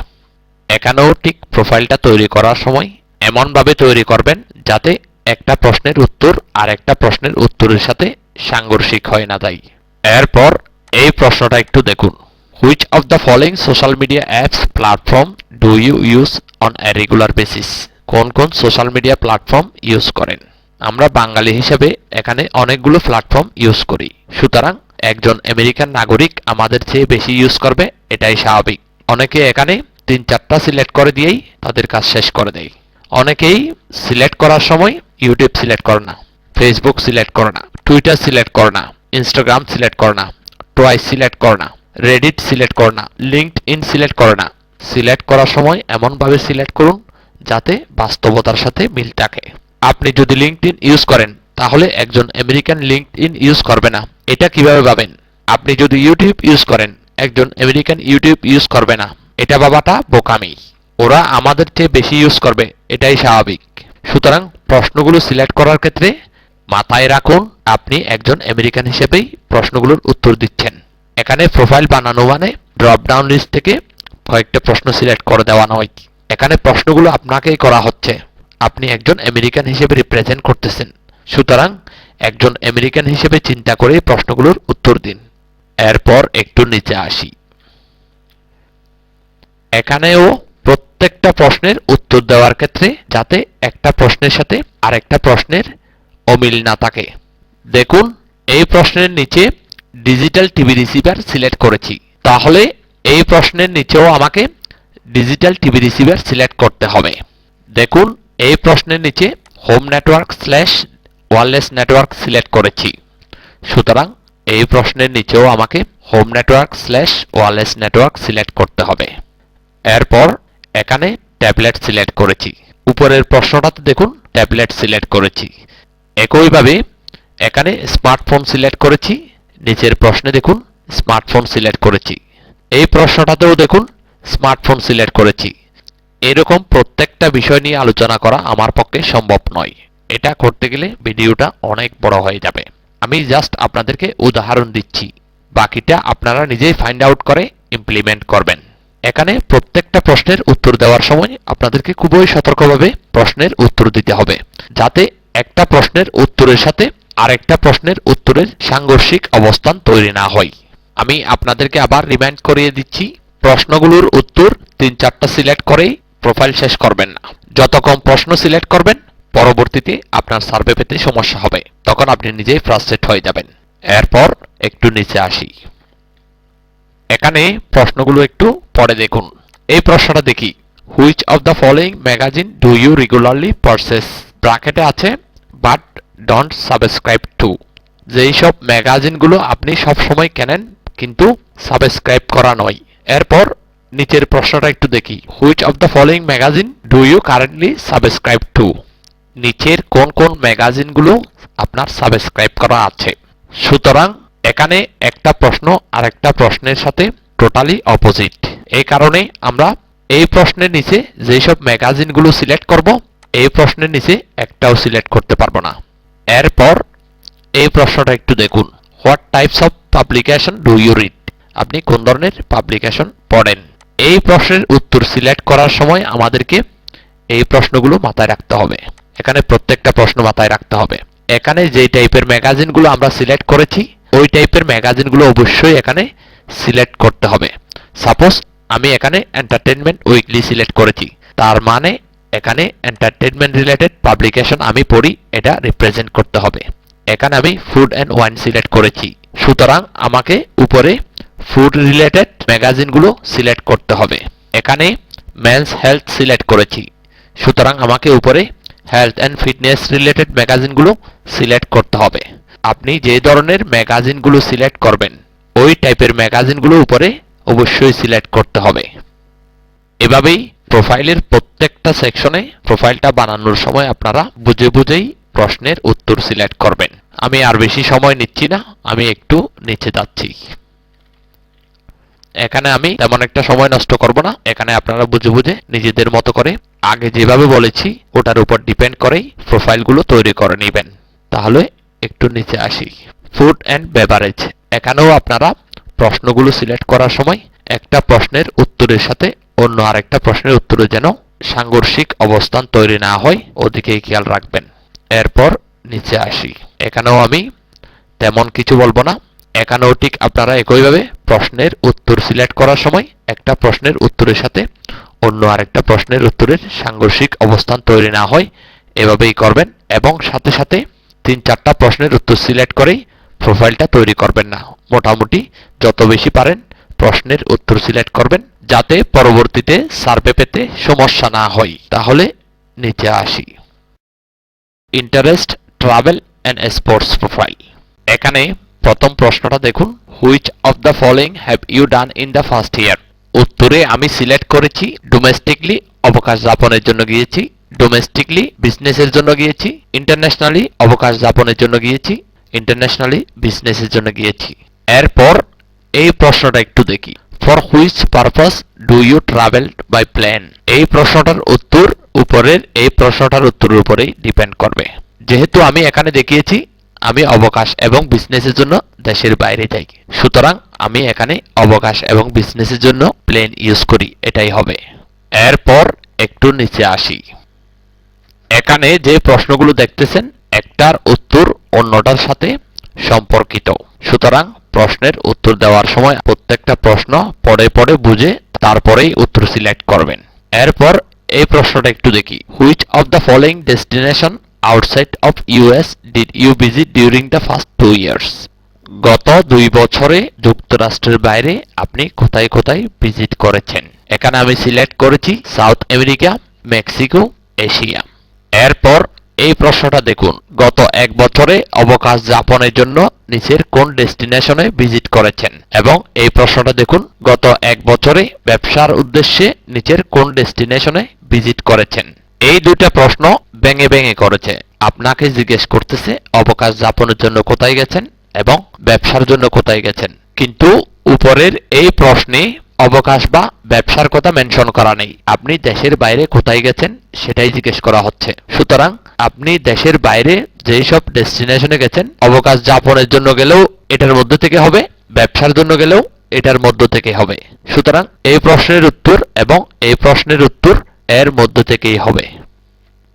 এখানেও ঠিক প্রোফাইলটা তৈরি করার সময় এমনভাবে তৈরি করবেন যাতে একটা প্রশ্নের উত্তর আর একটা প্রশ্নের উত্তরের সাথে সাংঘর্ষিক হয়ে না যায়। এরপর এই প্রশ্নটা একটু দেখুন, which of the following social media apps platform do you use on a regular basis? কোন কোন সোশ্যাল মিডিয়া প্ল্যাটফর্ম ইউজ করেন? আমরা বাঙালি হিসেবে এখানে অনেকগুলো প্ল্যাটফর্ম ইউজ করি। সুতরাং একজন আমেরিকান নাগরিক আমাদের চেয়ে বেশি ইউজ করবে, এটাই স্বাভাবিক। অনেকে এখানে 3-4টা সিলেক্ট করে দিয়েই তাদের কাজ শেষ করে দেয়। অনেকেই সিলেক্ট করার সময় ইউটিউব সিলেক্ট করে না, ফেসবুক সিলেক্ট করে না, টুইটার সিলেক্ট করে না, ইনস্টাগ্রাম সিলেক্ট করে না, টুয়াইস সিলেক্ট করে না, রেডিট সিলেক্ট করে না, লিঙ্কডইন সিলেক্ট করে না। সিলেক্ট করার সময় এমনভাবে সিলেক্ট করুন যাতে বাস্তবতার সাথে মিল থাকে। আপনি যদি লিঙ্কডইন ইউজ করেন তাহলে একজন আমেরিকান লিঙ্কডইন ইউজ করবে না। এটা কিভাবে ভাবেন? আপনি যদি ইউটিউব ইউজ করেন, একজন আমেরিকান ইউটিউব ইউজ করবে না। এটা ভাবাটা বোকামি। ওরা আমাদের চেয়ে বেশি ইউজ করবে, এটাই স্বাভাবিক। সুতরাং প্রশ্নগুলো সিলেক্ট করার ক্ষেত্রে মাথায় রাখুন আপনি একজন আমেরিকান হিসেবেই প্রশ্নগুলোর উত্তর দিচ্ছেন। এখানে প্রোফাইল বানানো মানে ড্রপ ডাউন লিস্ট থেকে কয়েকটা প্রশ্ন সিলেক্ট করে দেওয়া নয়। এখানে প্রশ্নগুলো আপনাকেই করা হচ্ছে। আপনি একজন আমেরিকান হিসেবে রিপ্রেজেন্ট করতেছেন। সুতরাং একজন আমেরিকান হিসেবে চিন্তা করে প্রশ্নগুলোর উত্তর দিন। এরপর একটু নিচে আসি, এখানেও প্রত্যেকটা প্রশ্নের উত্তর দেওয়ার ক্ষেত্রে যাতে একটা প্রশ্নের সাথে আরেকটা প্রশ্নের অমিল না থাকে। দেখুন এই প্রশ্নের নিচে ডিজিটাল টিভি রিসিভার সিলেক্ট করেছি, তাহলে এই প্রশ্নের নিচেও আমাকে ডিজিটাল টিভি রিসিভার সিলেক্ট করতে হবে। দেখুন এই প্রশ্নের নিচে home network / wireless network select করেছি। সুতরাং এই প্রশ্নের নিচেও আমাকে home network / wireless network select করতে হবে। এরপর এখানে ট্যাবলেট সিলেক্ট করেছি। উপরের প্রশ্নটাতে দেখুন ট্যাবলেট সিলেক্ট করেছি। একইভাবে এখানে স্মার্টফোন সিলেক্ট করেছি। নিচের প্রশ্নে দেখুন স্মার্টফোন সিলেক্ট করেছি। এই প্রশ্নটাতেও দেখুন স্মার্টফোন সিলেক্ট করেছি। এরকম প্রত্যেকটা বিষয় নিয়ে আলোচনা করা আমার পক্ষে সম্ভব নয়। এটা করতে গেলে ভিডিওটা অনেক বড় হয়ে যাবে। আমি জাস্ট আপনাদেরকে উদাহরণ দিচ্ছি, বাকিটা আপনারা নিজেই ফাইন্ড আউট করে ইমপ্লিমেন্ট করবেন। এখানে প্রত্যেকটা প্রশ্নের উত্তর দেওয়ার সময় আপনাদেরকে খুবই সতর্কভাবে প্রশ্নের উত্তর দিতে হবে, যাতে একটা প্রশ্নের উত্তরের সাথে আরেকটা প্রশ্নের উত্তরের সাংঘর্ষিক অবস্থান তৈরি না হয়। আমি আপনাদেরকে আবার রিমাইন্ড করিয়ে দিচ্ছি, প্রশ্নগুলোর উত্তর 3-4টা সিলেক্ট করেই প্রোফাইল শেষ করবেন না। যত কম প্রশ্ন সিলেক্ট করবেন পরবর্তীতে আপনার সার্ভে পেতে সমস্যা হবে, তখন আপনি নিজেই ফ্রাস্ট্রেট হয়ে যাবেন। এরপর একটু নিচে আসি, এখানে প্রশ্নগুলো একটু পড়ে দেখুন। এই প্রশ্নটা দেখি, which of the following magazine do you regularly purchase? ব্র্যাকেটে আছে বাট ডোন্ট সাবস্ক্রাইব টু। যেই সব ম্যাগাজিনগুলো আপনি সব সময় কেনেন কিন্তু সাবস্ক্রাইব করা নয়। এরপর নিচের প্রশ্নটা একটু দেখি, which of the following magazine do you currently subscribe to? নিচের কোন কোন ম্যাগাজিনগুলো আপনার সাবস্ক্রাইব করা আছে? সুতরাং এখানে একটা প্রশ্ন আর একটা প্রশ্নের সাথে টোটালি অপোজিট। এই কারণে আমরা এই প্রশ্নের নিচে যেই সব ম্যাগাজিনগুলো সিলেক্ট করব, এই প্রশ্নের নিচে একটাও সিলেক্ট করতে পারবো না। এরপর এই প্রশ্নটা একটু দেখুন, what types of publication do you read? আপনি কোন ধরনের পাবলিকেশন পড়েন? এই প্রশ্নের উত্তর সিলেক্ট করার সময় আমাদেরকে এই প্রশ্নগুলো মাথায় রাখতে হবে। এখানে প্রত্যেকটা প্রশ্ন মাথায় রাখতে হবে। এখানে যে টাইপের ম্যাগাজিনগুলো আমরা সিলেক্ট করেছি ওই টাইপের ম্যাগাজিনগুলো অবশ্যই এখানে সিলেক্ট করতে হবে। সাপোজ আমি এখানে এন্টারটেনমেন্ট উইকলি সিলেক্ট করেছি, তার মানে এখানে এন্টারটেনমেন্ট রিলেটেড পাবলিকেশন আমি পড়ি, এটা রিপ্রেজেন্ট করতে হবে। এখানে আমি ফুড অ্যান্ড ওয়াইন সিলেক্ট করেছি, সুতরাং আমাকে উপরে ফুড রিলেটেড ম্যাগাজিনগুলো সিলেক্ট করতে হবে। এখানে মেন্স হেলথ সিলেক্ট করেছি, সুতরাং আমাকে উপরে হেলথ অ্যান্ড ফিটনেস রিলেটেড ম্যাগাজিনগুলো সিলেক্ট করতে হবে। আপনি যে ধরনের ম্যাগাজিনগুলো সিলেক্ট করবেন ওই টাইপের ম্যাগাজিনগুলো উপরে অবশ্যই সিলেক্ট করতে হবে। এভাবেই প্রোফাইলের প্রত্যেকটা সেকশনে প্রোফাইলটা বানানোর সময় আপনারা বুঝে বুঝেই প্রশ্নের উত্তর সিলেক্ট করবেন। আমি আর বেশি সময় নিচ্ছি না, আমি একটু নিচে যাচ্ছি। এখানে আমি তেমন একটা সময় নষ্ট করব না, এখানে আপনারা বুঝে বুঝে নিজেদের মতো করে আগে যেভাবে বলেছি ওটার উপর ডিপেন্ড করেই প্রোফাইলগুলো তৈরি করে নেবেন। তাহলে একটু নিচে আসি। ফুড অ্যান্ড বেভারেজ, এখানেও আপনারা প্রশ্নগুলো সিলেক্ট করার সময় একটা প্রশ্নের উত্তরের সাথে অন্য আরেকটা প্রশ্নের উত্তরে যেন সাংঘর্ষিক অবস্থান তৈরি না হয় ওদিকেই খেয়াল রাখবেন। এরপর নিচে আসি। এখানেও আমি তেমন কিছু বলবো না, এখানেও ঠিক আপনারা একইভাবে প্রশ্নের উত্তর সিলেক্ট করার সময় একটা প্রশ্নের উত্তরের সাথে অন্য আরেকটা প্রশ্নের উত্তরের সাংঘর্ষিক অবস্থান তৈরি না হয় এভাবেই করবেন, এবং সাথে সাথে 3-4টা প্রশ্নের উত্তর সিলেক্ট করেই প্রোফাইলটা তৈরি করবেন না। মোটামুটি যত বেশি পারেন প্রশ্নের উত্তর সিলেক্ট করবেন যাতে পরবর্তীতে সার্ভে পেতে সমস্যা না হয়। তাহলে নিচে আসি। Interest, travel and sports profile. এখানে প্রথম প্রশ্নটা দেখুন, which of the following have you done in the first year. উত্তরে আমি সিলেক্ট করেছি ডোমেস্টিকলি অবকাশ যাপনের জন্য গিয়েছি, ডোমেস্টিকলি বিজনেসের জন্য গিয়েছি, ইন্টারন্যাশনালি অবকাশ যাপনের জন্য গিয়েছি, ইন্টারন্যাশনালি বিজনেসের জন্য গিয়েছি। এরপর এই প্রশ্নটা একটু দেখি, for which purpose do you travel by plane. এই প্রশ্নটার উত্তর উপরের এই প্রশ্নটার উত্তরের উপরেই ডিপেন্ড করবে। যেহেতু আমি এখানে দেখিয়েছি আমি অবকাশ এবং বিজনেসের জন্য দেশের বাইরে যাই, সুতরাং আমি এখানে অবকাশ এবং বিজনেসের জন্য প্লেন ইউজ করি, এটাই হবে। এরপর একটু নিচে আসি। এখানে যে প্রশ্নগুলো দেখতেছেন একটার উত্তর অন্যটার সাথে সম্পর্কিত, সুতরাং প্রশ্নের উত্তর দেওয়ার সময় প্রত্যেকটা প্রশ্ন পড়ে পড়ে বুঝে তারপরেই উত্তর সিলেক্ট করবেন। এরপর এই প্রশ্নটা একটু দেখি, which of the following destination outside of US did you visit during the first 2 years. গত 2 বছরে যুক্তরাষ্ট্রের বাইরে আপনি কোথায় কোথায় ভিজিট করেছেন। এখানে আমি সিলেক্ট করেছি সাউথ আমেরিকা, মেক্সিকো, এশিয়া। এরপর এই প্রশ্নটা দেখুন, গত 1 বছরে অবকাশ যাপনের জন্য নিচের কোন ডেস্টিনেশনে ভিজিট করেছেন, এবং এই প্রশ্নটা দেখুন, গত 1 বছরে ব্যবসার উদ্দেশ্যে নিচের কোন ডেস্টিনেশনে ভিজিট করেছেন। এই দুইটা প্রশ্ন ভেঙে ভেঙে করেছে, আপনাকে জিজ্ঞেস করতেছে অবকাশ যাপনের জন্য কোথায় গেছেন এবং ব্যবসার জন্য কোথায় গেছেন, কিন্তু উপরের এই প্রশ্নে অবকাশ বা ব্যবসার কথা মেনশন করা নেই। আপনি দেশের বাইরে কোথায় গেছেন সেটাই জিজ্ঞেস করা হচ্ছে, সুতরাং আপনি দেশের বাইরে যেই সব ডেস্টিনেশনে গেছেন অবকাশ যাপনের জন্য গেলেও এটার মধ্যে থেকে হবে, ব্যবসার জন্য গেলেও এটার মধ্য থেকে হবে, সুতরাং এই প্রশ্নের উত্তর এবং এই প্রশ্নের উত্তর এর মধ্য থেকেই হবে।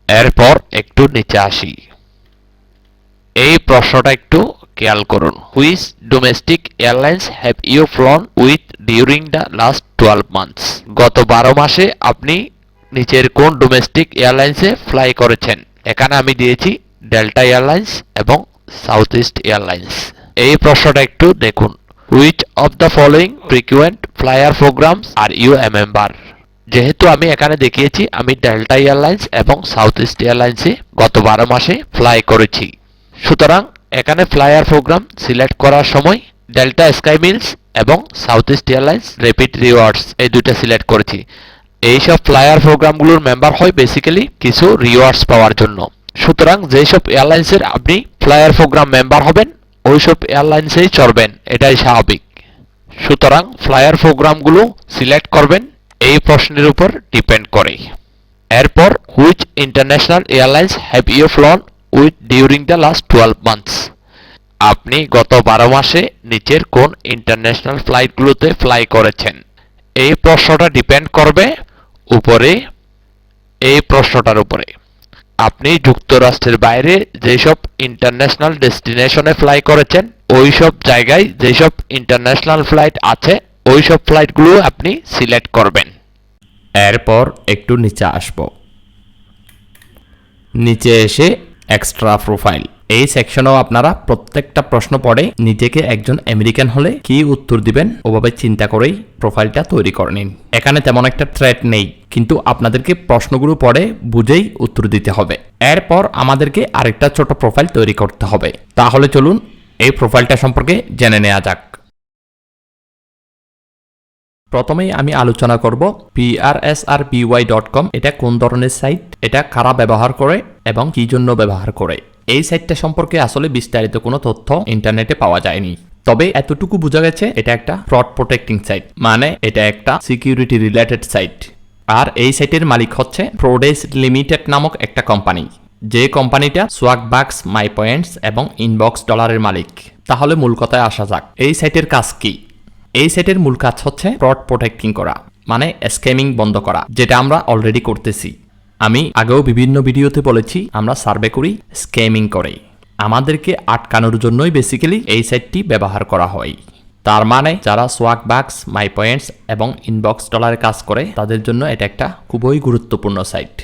এরপর একটু নিচে আসি। এই প্রশ্নটা একটু খেয়াল করুন, which domestic airlines have you flown with during the last 12 months. গত 12 মাসে আপনি নিচের কোন ডোমেস্টিক এয়ারলাইন্সে ফ্লাই করেছেন। এখানে আমি দিয়েছি ডেল্টা এয়ারলাইন্স এবং সাউথ ইস্ট এয়ারলাইন্স। এই প্রশ্নটা একটু দেখুন, which of the following frequent flyer programs are you a member. যেহেতু আমি এখানে দেখিয়েছি আমি ডেল্টা এয়ারলাইন্স এবং সাউথ ইস্ট এয়ারলাইন্সে গত 12 মাসে ফ্লাই করেছি, সুতরাং এখানে ফ্লায়ার প্রোগ্রাম সিলেক্ট করার সময় ডেল্টা স্কাই মিলস এবং south east airlines rapid rewards এই দুইটা সিলেক্ট করেছি। এইসব ফ্লায়ার প্রোগ্রামগুলোর মেম্বার হয় বেসিক্যালি কিছু রিওয়ার্ডস পাওয়ার জন্য, সুতরাং যেসব এয়ারলাইন্সের আপনি ফ্লায়ার প্রোগ্রাম মেম্বার হবেন ওইসব এয়ারলাইন্সেই চড়বেন, এটাই স্বাভাবিক। সুতরাং ফ্লায়ার প্রোগ্রামগুলো সিলেক্ট করবেন এই প্রশ্নের উপর ডিপেন্ড করে। এরপর which international airlines have you flown with during the last 12 months. আপনি গত 12 মাসে নিচের কোন ইন্টারন্যাশনাল ফ্লাইটগুলোতে ফ্লাই করেছেন। এই প্রশ্নটা ডিপেন্ড করবে উপরে এই প্রশ্নটার উপরে। আপনি যুক্তরাষ্ট্রের বাইরে যেসব ইন্টারন্যাশনাল ডেস্টিনেশনে ফ্লাই করেছেন ওই সব জায়গায় যেসব ইন্টারন্যাশনাল ফ্লাইট আছে ওই সব ফ্লাইটগুলো আপনি সিলেক্ট করবেন। এরপর একটু নিচে আসব। নিচে এসে এক্সট্রা প্রোফাইল, এই সেকশনেও আপনারা প্রত্যেকটা প্রশ্ন পড়ে নিজেকে একজন আমেরিকান হলে কি উত্তর দিবেন ওভাবে চিন্তা করেই প্রোফাইলটা তৈরি করে নিন। এখানে তেমন একটা থ্রেট নেই, কিন্তু আপনাদেরকে প্রশ্নগুলো পড়ে বুঝেই উত্তর দিতে হবে। এরপর আমাদেরকে আরেকটা ছোট প্রোফাইল তৈরি করতে হবে। তাহলে চলুন এই প্রোফাইলটা সম্পর্কে জেনে নেওয়া যাক। প্রথমেই আমি আলোচনা করব PRSRBY.com। এটা কোন ধরনের সাইট, এটা কারা ব্যবহার করে এবং কি জন্য ব্যবহার করে। এই সাইটটা সম্পর্কে আসলে বিস্তারিত কোনো তথ্য ইন্টারনেটে পাওয়া যায়নি, তবে এতটুকু বোঝা গেছে এটা একটা ফ্রড প্রোটেক্টিং সাইট, মানে এটা একটা সিকিউরিটি রিলেটেড সাইট। আর এই সাইটের মালিক হচ্ছে প্রোডেস লিমিটেড নামক একটা কোম্পানি, যে কোম্পানিটা সোয়াগবাক্স, মাই পয়েন্টস এবং ইনবক্স ডলারের মালিক। তাহলে মূল কথায় আসা যাক, এই সাইটের কাজ কি? এই সাইটের মূল কাজ হচ্ছে ফ্রড প্রোটেক্টিং করা, মানে স্ক্যামিং বন্ধ করা, যেটা আমরা অলরেডি করতেছি। আমি আগেও বিভিন্ন ভিডিওতে বলেছি আমরা সার্ভে করি স্ক্যামিং করে। আমাদেরকে আটকানোর জন্যই বেসিক্যালি এই সাইটটি ব্যবহার করা হয়। তার মানে যারা সোয়াগবাক্স, মাই পয়েন্টস এবং ইনবক্স ডলারে কাজ করে তাদের জন্য এটা একটা খুবই গুরুত্বপূর্ণ সাইট।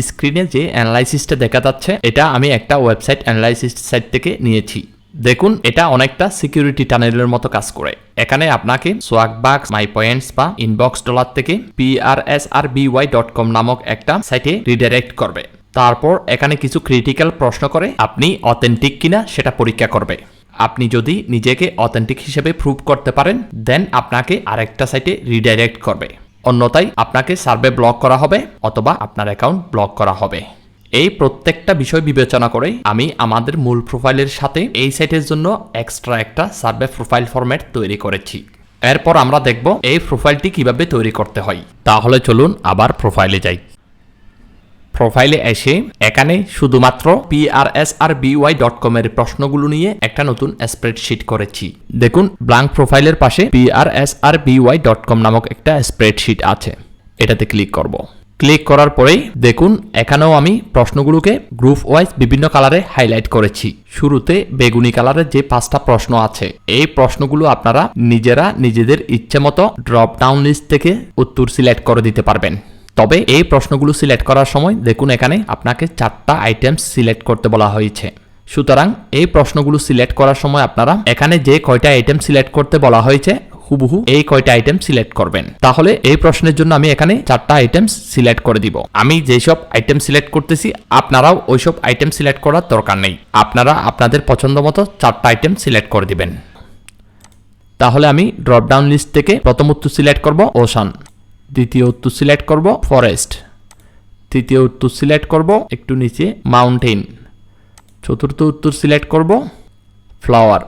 স্ক্রিনে যে অ্যানালাইসিসটা দেখা যাচ্ছে এটা আমি একটা ওয়েবসাইট অ্যানালাইসিস সাইট থেকে নিয়েছি। দেখুন এটা অনেকটা সিকিউরিটি টানেলের মতো কাজ করে। এখানে আপনাকে সোয়াগবাক্স, মাই পয়েন্টস বা ইনবক্স ডলার থেকে PRSRBY.com নামক একটা সাইটে রিডাইরেক্ট করবে। তারপর এখানে কিছু ক্রিটিক্যাল প্রশ্ন করে আপনি অথেন্টিক কিনা সেটা পরীক্ষা করবে। আপনি যদি নিজেকে অথেন্টিক হিসেবে প্রুভ করতে পারেন দেন আপনাকে আরেকটা সাইটে রিডাইরেক্ট করবে, অন্যথায় আপনাকে সার্ভে ব্লক করা হবে অথবা আপনার অ্যাকাউন্ট ব্লক করা হবে। এই প্রত্যেকটা বিষয় বিবেচনা করে আমি আমাদের মূল প্রোফাইলের সাথে এই সাইটের জন্য এক্সট্রা একটা সার্ভে প্রোফাইল ফরম্যাট তৈরি করেছি। এরপর আমরা দেখব এই প্রোফাইলটি কিভাবে তৈরি করতে হয়। তাহলে চলুন আবার প্রোফাইলে যাই। প্রোফাইলে এসে এখানে শুধুমাত্র PRSRBY.com এর প্রশ্নগুলো নিয়ে একটা নতুন স্প্রেডশিট করেছি। দেখুন ব্ল্যাঙ্ক প্রোফাইলের পাশে PRSRBY.com নামক একটা স্প্রেডশিট আছে, এটাতে ক্লিক করব। ক্লিক করার পরেই দেখুন এখানেও আমি প্রশ্নগুলোকে গ্রুপ ওয়াইজ বিভিন্ন কালারে হাইলাইট করেছি। শুরুতে বেগুনি কালারের যে 5টা প্রশ্ন আছে এই প্রশ্নগুলো আপনারা নিজেরা নিজেদের ইচ্ছে মতো ড্রপ ডাউন লিস্ট থেকে উত্তর সিলেক্ট করে দিতে পারবেন। তবে এই প্রশ্নগুলো সিলেক্ট করার সময় দেখুন এখানে আপনাকে 4টা আইটেমস সিলেক্ট করতে বলা হয়েছে। সুতরাং এই প্রশ্নগুলো সিলেক্ট করার সময় আপনারা এখানে যে কয়টা আইটেম সিলেক্ট করতে বলা হয়েছে হুবহু এই কয়টা আইটেম সিলেক্ট করবেন। তাহলে এই প্রশ্নের জন্য আমি এখানে 4টা আইটেম সিলেক্ট করে দিব। আমি যেসব আইটেম সিলেক্ট করতেছি আপনারাও ওইসব আইটেম সিলেক্ট করার দরকার নেই, আপনারা আপনাদের পছন্দ মতো 4টা আইটেম সিলেক্ট করে দিবেন। তাহলে আমি ড্রপ ডাউন লিস্ট থেকে প্রথম উত্তর সিলেক্ট করব ওশান, দ্বিতীয় উত্তর সিলেক্ট করব ফরেস্ট, তৃতীয় উত্তর সিলেক্ট করব একটু নিচে মাউন্টেন, চতুর্থ উত্তর সিলেক্ট করব ফ্লাওয়ার।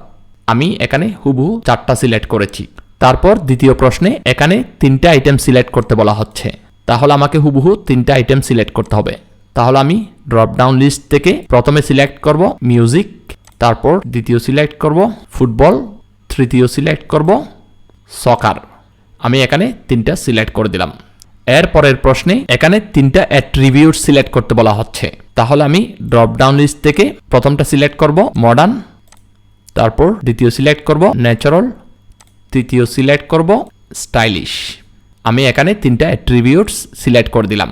আমি এখানে হুবহু 4টা সিলেক্ট করেছি। তারপর দ্বিতীয় প্রশ্নে এখানে 3টা আইটেম সিলেক্ট করতে বলা হচ্ছে, তাহলে আমাকে হুবহু 3টা আইটেম সিলেক্ট করতে হবে। তাহলে আমি ড্রপ ডাউন লিস্ট থেকে প্রথমে সিলেক্ট করব মিউজিক, তারপর দ্বিতীয় সিলেক্ট করব ফুটবল, তৃতীয় সিলেক্ট করব সকার। আমি এখানে 3টা সিলেক্ট করে দিলাম। এর পরের প্রশ্নে এখানে 3টা অ্যাট্রিবিউট সিলেক্ট করতে বলা হচ্ছে, তাহলে আমি ড্রপ ডাউন লিস্ট থেকে প্রথমটা সিলেক্ট করব মডার্ন, তারপর দ্বিতীয় সিলেক্ট করব ন্যাচারাল, তৃতীয় সিলেক্ট করব স্টাইলিশ। আমি এখানে 3টা অ্যাট্রিবিউটস সিলেক্ট করে দিলাম।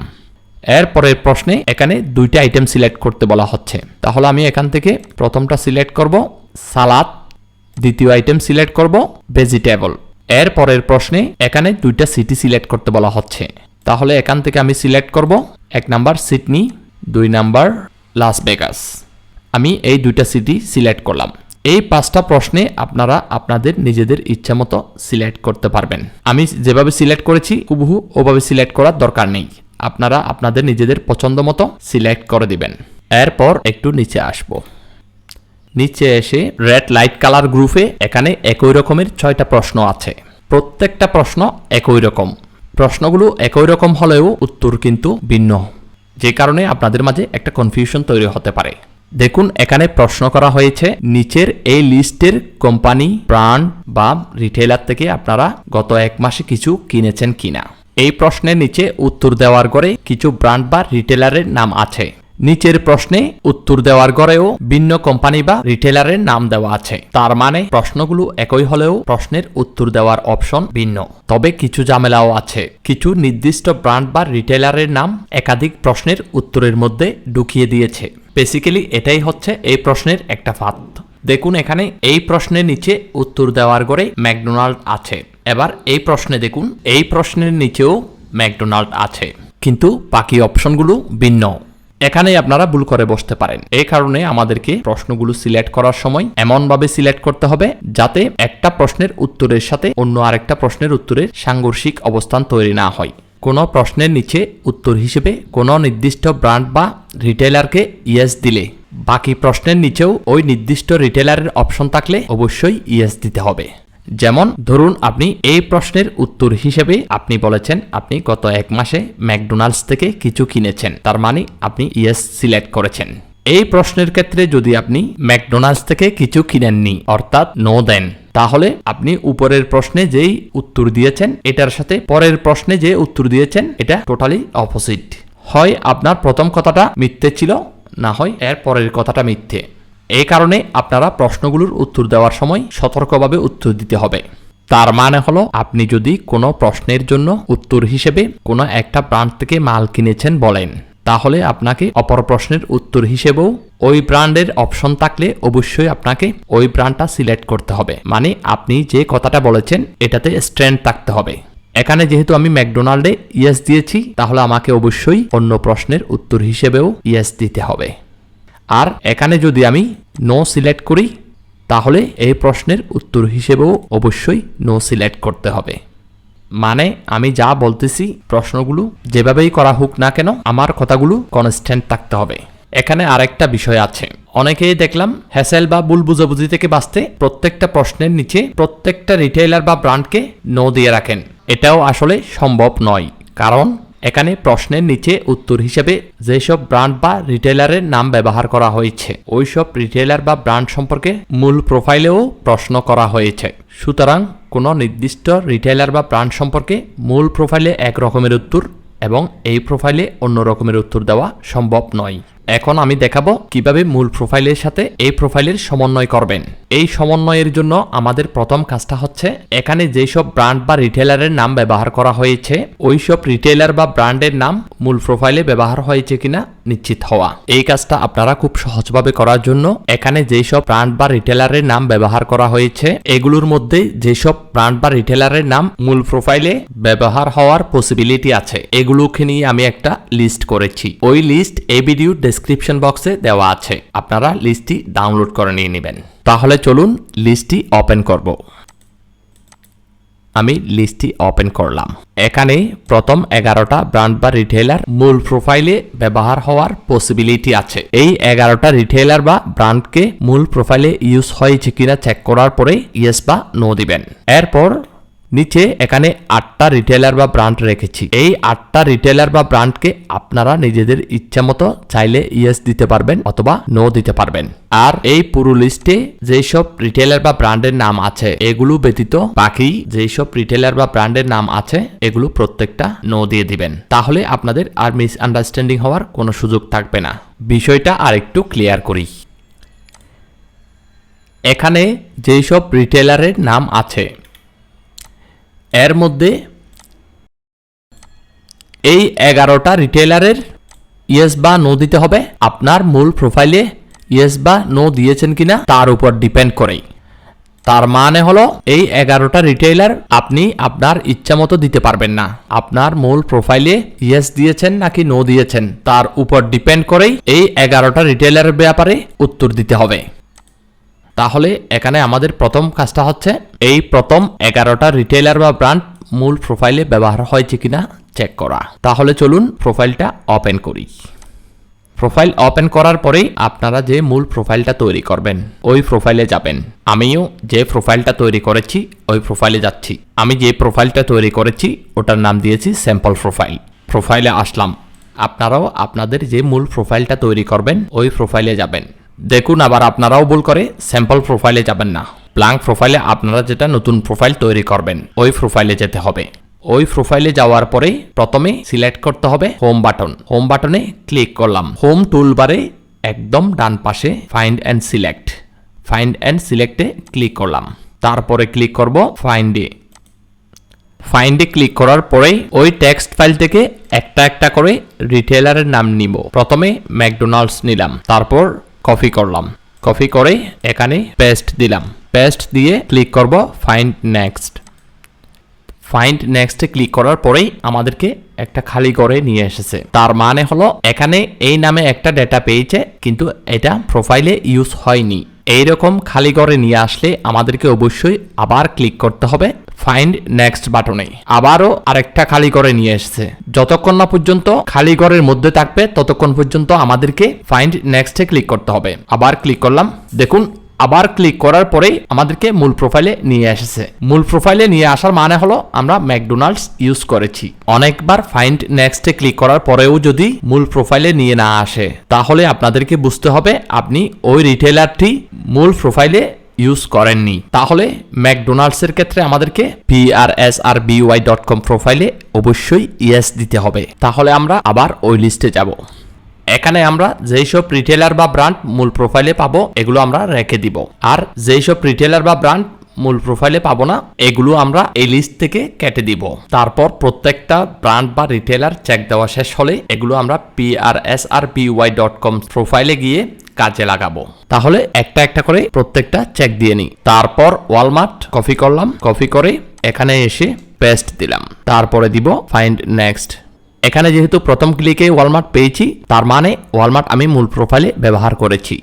এর পরের প্রশ্নে এখানে 2টা আইটেম সিলেক্ট করতে বলা হচ্ছে, তাহলে আমি এখান থেকে প্রথমটা সিলেক্ট করব সালাদ, দ্বিতীয় আইটেম সিলেক্ট করব ভেজিটেবল। এর পরের প্রশ্নে এখানে 2টা সিটি সিলেক্ট করতে বলা হচ্ছে, তাহলে এখান থেকে আমি সিলেক্ট করব 1 number Sydney, 2 number Las Vegas. আমি এই 2টা সিটি সিলেক্ট করলাম। এই 5টা প্রশ্নে আপনারা আপনাদের নিজেদের ইচ্ছা মতো সিলেক্ট করতে পারবেন। আমি যেভাবে সিলেক্ট করেছি হুবহু ওভাবে সিলেক্ট করার দরকার নেই, আপনারা আপনাদের নিজেদের পছন্দ মতো সিলেক্ট করে দিবেন। এরপর একটু নিচে আসব। নিচে এসে রেড লাইট কালার গ্রুপে এখানে একই রকমের 6টা প্রশ্ন আছে। প্রত্যেকটা প্রশ্ন একই রকম, প্রশ্নগুলো একই রকম হলেও উত্তর কিন্তু ভিন্ন, যে কারণে আপনাদের মাঝে একটা কনফিউশন তৈরি হতে পারে। দেখুন এখানে প্রশ্ন করা হয়েছে নিচের এই লিস্টের কোম্পানি, ব্র্যান্ড বা রিটেইলার থেকে আপনারা গত 1 মাসে কিছু কিনেছেন কিনা। এই প্রশ্নের নিচে উত্তর দেওয়ার ঘরে কিছু ব্র্যান্ড বা রিটেইলারের নাম আছে। নিচের প্রশ্নে উত্তর দেওয়ার ঘরেও ভিন্ন কোম্পানি বা রিটেইলারের নাম দেওয়া আছে। তার মানে প্রশ্নগুলো একই হলেও প্রশ্নের উত্তর দেওয়ার অপশন ভিন্ন। তবে কিছু ঝামেলাও আছে, কিছু নির্দিষ্ট ব্র্যান্ড বা রিটেইলারের নাম একাধিক প্রশ্নের উত্তরের মধ্যে ঢুকিয়ে দিয়েছে। বেসিক্যালি এটাই হচ্ছে এই প্রশ্নের একটা ফাঁদ। দেখুন এখানে এই প্রশ্নের নিচে উত্তর দেওয়ার ঘরে ম্যাকডোনাল্ড আছে। এবার এই প্রশ্নে দেখুন এই প্রশ্নের নিচেও ম্যাকডোনাল্ড আছে, কিন্তু বাকি অপশনগুলো ভিন্ন। এখানেই আপনারা ভুল করে বসতে পারেন। এই কারণে আমাদেরকে প্রশ্নগুলো সিলেক্ট করার সময় এমনভাবে সিলেক্ট করতে হবে যাতে একটা প্রশ্নের উত্তরের সাথে অন্য আরেকটা প্রশ্নের উত্তরের সাংঘর্ষিক অবস্থান তৈরি না হয়। কোনো প্রশ্নের নিচে উত্তর হিসেবে কোনো নির্দিষ্ট ব্র্যান্ড বা রিটেলারকে ইয়েস দিলে বাকি প্রশ্নের নিচেও ওই নির্দিষ্ট রিটেলারের অপশন থাকলে অবশ্যই ইয়েস দিতে হবে। যেমন ধরুন আপনি এই প্রশ্নের উত্তর হিসেবে আপনি বলেছেন আপনি গত 1 মাসে ম্যাকডোনাল্ডস থেকে কিছু কিনেছেন, তার মানে আপনি ইয়েস সিলেক্ট করেছেন। এই প্রশ্নের ক্ষেত্রে যদি আপনি ম্যাকডোনাল্ডস থেকে কিছু কিনেননি অর্থাৎ নো দেন, তাহলে আপনি উপরের প্রশ্নে যেই উত্তর দিয়েছেন এটার সাথে পরের প্রশ্নে যে উত্তর দিয়েছেন এটা টোটালি অপোজিট। হয় আপনার প্রথম কথাটা মিথ্যে ছিল, না হয় এর পরের কথাটা মিথ্যে। এই কারণে আপনারা প্রশ্নগুলোর উত্তর দেওয়ার সময় সতর্কভাবে উত্তর দিতে হবে। তার মানে হলো আপনি যদি কোনো প্রশ্নের জন্য উত্তর হিসেবে কোনো একটা ব্র্যান্ড থেকে মাল কিনেছেন বলেন, তাহলে আপনাকে অপর প্রশ্নের উত্তর হিসেবেও ওই ব্র্যান্ডের অপশন থাকলে অবশ্যই আপনাকে ওই ব্র্যান্ডটা সিলেক্ট করতে হবে। মানে আপনি যে কথাটা বলেছেন এটাতে স্ট্রেন্থ থাকতে হবে। এখানে যেহেতু আমি ম্যাকডোনাল্ডে ইয়েস দিয়েছি, তাহলে আমাকে অবশ্যই অন্য প্রশ্নের উত্তর হিসেবেও ইয়েস দিতে হবে। আর এখানে যদি আমি নো সিলেক্ট করি, তাহলে এই প্রশ্নের উত্তর হিসেবেও অবশ্যই নো সিলেক্ট করতে হবে। মানে আমি যা বলতেছি প্রশ্নগুলো যেভাবেই করা হোক না কেন আমার কথাগুলো কনস্ট্যান্ট থাকতে হবে। এখানে আরেকটা বিষয় আছে, অনেকেই দেখলাম হ্যাসেল বা ভুল বুঝাবুঝি থেকে বাঁচতে প্রত্যেকটা প্রশ্নের নিচে প্রত্যেকটা রিটেইলার বা ব্র্যান্ডকে নো দিয়ে রাখেন। এটাও আসলে সম্ভব নয়, কারণ এখানে প্রশ্নের নিচে উত্তর হিসেবে যেসব ব্র্যান্ড বা রিটেইলারের নাম ব্যবহার করা হয়েছে ওই সব রিটেইলার বা ব্র্যান্ড সম্পর্কে মূল প্রোফাইলেও প্রশ্ন করা হয়েছে। সুতরাং কোনো নির্দিষ্ট রিটেইলার বা ব্র্যান্ড সম্পর্কে মূল প্রোফাইলে এক রকমের উত্তর এবং এই প্রোফাইলে অন্য রকমের উত্তর দেওয়া সম্ভব নয়। এখন আমি দেখাবো কিভাবে মূল প্রোফাইলের সাথে এই প্রোফাইলের সমন্বয় করবেন। এই সমন্বয়ের জন্য আমাদের প্রথম কাজটা হচ্ছে এখানে যেসব ব্র্যান্ড বা রিটেইলারের নাম ব্যবহার করা হয়েছে ওই সব রিটেইলার বা ব্র্যান্ডের নাম মূল প্রোফাইলে ব্যবহার হয়েছে কিনা নিশ্চিত হওয়া। এই কাজটা আপনারা খুব সহজভাবে করার জন্য এখানে যেসব ব্র্যান্ড বা রিটেইলারের নাম ব্যবহার করা হয়েছে এগুলোর মধ্যে যেসব ব্র্যান্ড বা রিটেইলারের নাম মূল প্রোফাইলে ব্যবহার হওয়ার পসিবিলিটি আছে এগুলোকে নিয়ে আমি একটা লিস্ট করেছি। ওই লিস্ট এই ভিডিও ডেসক্রিপশন বক্সে দেওয়া আছে, আপনারা লিস্টটি ডাউনলোড করে নিয়ে নেবেন। তাহলে চলুন লিস্টটি ওপেন করব। আমি লিস্টটি ওপেন করলাম। এখানে প্রথম 11টা ব্র্যান্ড বা রিটেইলার মূল প্রোফাইলে ব্যবহার হওয়ার পসিবিলিটি আছে। এই 11টা রিটেইলার বা ব্র্যান্ডকে মূল প্রোফাইলে ইউজ হয়েছে কিনা চেক করার পরে ইয়েস বা নো দিবেন। এরপর নিচে এখানে 8টা রিটেইলার বা ব্র্যান্ড রেখেছি। এই 8টা রিটেইলার বা ব্র্যান্ডকে আপনারা নিজেদের ইচ্ছা মতো চাইলে ইয়েস দিতে পারবেন অথবা নো দিতে পারবেন। আর এই পুরো লিস্টে যেসব রিটেইলার বা ব্র্যান্ডের নাম আছে এগুলো ব্যতীত বাকি যেসব রিটেইলার বা ব্র্যান্ডের নাম আছে এগুলো প্রত্যেকটা নো দিয়ে দিবেন। তাহলে আপনাদের আর মিসআন্ডারস্ট্যান্ডিং হওয়ার কোনো সুযোগ থাকবে না। বিষয়টা আরেকটু ক্লিয়ার করি। এখানে যেসব রিটেইলারের নাম আছে এর মধ্যে এই 11টা রিটেইলারের ইয়েস বা নো দিতে হবে আপনার মূল প্রোফাইলে ইয়েস বা নো দিয়েছেন কিনা তার উপর ডিপেন্ড করে। তার মানে হলো এই 11টা রিটেইলার আপনি আপনার ইচ্ছা মতো দিতে পারবেন না। আপনার মূল প্রোফাইলে ইয়েস দিয়েছেন নাকি নো দিয়েছেন তার উপর ডিপেন্ড করেই এই 11টা রিটেইলারের ব্যাপারে উত্তর দিতে হবে। তাহলে এখানে আমাদের প্রথম কাজটা হচ্ছে এই প্রথম 11টা রিটেইলার বা ব্র্যান্ড মূল প্রোফাইলে ব্যবহার হয়েছে কিনা চেক করা। তাহলে চলুন প্রোফাইলটা ওপেন করি। প্রোফাইল ওপেন করার পরেই আপনারা যে মূল প্রোফাইলটা তৈরি করবেন ওই প্রোফাইলে যাবেন। আমিও যে প্রোফাইলটা তৈরি করেছি ওই প্রোফাইলে যাচ্ছি। আমি যে প্রোফাইলটা তৈরি করেছি ওটার নাম দিয়েছি স্যাম্পল প্রোফাইল। প্রোফাইলে আসলাম। আপনারাও আপনাদের যে মূল প্রোফাইলটা তৈরি করবেন ওই প্রোফাইলে যাবেন। দেখুন আবার আপনারাও ভুল করে স্যাম্পল প্রোফাইলে যাবেন না, ব্ল্যাঙ্ক প্রোফাইলে আপনারা যেটা নতুন প্রোফাইল তৈরি করবেন ওই প্রোফাইলে যেতে হবে। ওই প্রোফাইলে যাওয়ার পরে প্রথমে সিলেক্ট করতে হবে হোম বাটন। হোম বাটনে ক্লিক করলাম। হোম টুলবারে একদম ডান পাশে find and select. Find and সিলেক্টে ক্লিক করলাম। তারপরে ক্লিক করব ফাইন্ডে। ফাইন্ডে ক্লিক করার পরেই ওই টেক্সট ফাইল থেকে একটা একটা করে রিটেলারের নাম নিব। প্রথমে ম্যাকডোনাল্ডস নিলাম, তারপর কপি করলাম, কপি করে এখানে পেস্ট দিলাম, পেস্ট দিয়ে ক্লিক করব ফাইন্ড নেক্সট। ফাইন্ড নেক্সটে ক্লিক করার পরেই আমাদেরকে একটা খালি করে নিয়ে এসেছে। তার মানে হলো এখানে এই নামে একটা ডেটা পেয়েছে, কিন্তু এটা প্রোফাইলে ইউজ হয়নি। এইরকম খালি করে নিয়ে আসলে আমাদেরকে অবশ্যই আবার ক্লিক করতে হবে ফাইন্ড নেক্সট বাটনে। আবারও আরেকটা খালি করে নিয়ে এসেছে। যতক্ষণ না পর্যন্ত খালি ঘরের মধ্যে থাকবে ততক্ষণ পর্যন্ত আমাদেরকে ফাইন্ড নেক্সটে ক্লিক করতে হবে। আবার ক্লিক করলাম, দেখুন আবার ক্লিক করার পরেই আমাদেরকে মূল প্রোফাইলে নিয়ে এসেছে। মূল প্রোফাইলে নিয়ে আসার মানে হলো আমরা ম্যাকডোনাল্ডস ইউজ করেছি। অনেকবার ফাইন্ড নেক্সটে ক্লিক করার পরেও যদি মূল প্রোফাইলে নিয়ে না আসে, তাহলে আপনাদেরকে বুঝতে হবে আপনি ওই রিটেলারটি মূল প্রোফাইলে ইউজ করেননি। তাহলে ম্যাকডোনাল্ডসের ক্ষেত্রে আমাদেরকে prsrby.com প্রোফাইলে অবশ্যই ইয়েস দিতে হবে। তাহলে আমরা আবার ওই লিস্টে যাব। এখানে আমরা যেই সব রিটেলার বা ব্র্যান্ড মূল প্রোফাইলে পাবো এগুলো আমরা রেখে দিব, আর যেই সব রিটেলার বা ব্র্যান্ড মূল প্রোফাইলে পাবো না এগুলো আমরা এই লিস্ট থেকে কেটে দিব। তারপর প্রত্যেকটা ব্র্যান্ড বা রিটেলার চেক দেওয়া শেষ হলে এগুলো আমরা prsrby.com প্রোফাইলে গিয়ে কাজে লাগাবো। তাহলে একটা একটা করে প্রত্যেকটা চেক দিয়ে নিই। তারপর ওয়ালমার্ট কপি করলাম, কপি করে এখানে এসে পেস্ট দিলাম, তারপরে দিব ফাইন্ড নেক্সট। এখানে যেহেতু প্রথম ক্লিকে ওয়ালমার্ট পেয়েছি, তার মানে ওয়ালমার্ট আমি মূল প্রোফাইলে ব্যবহার করেছি,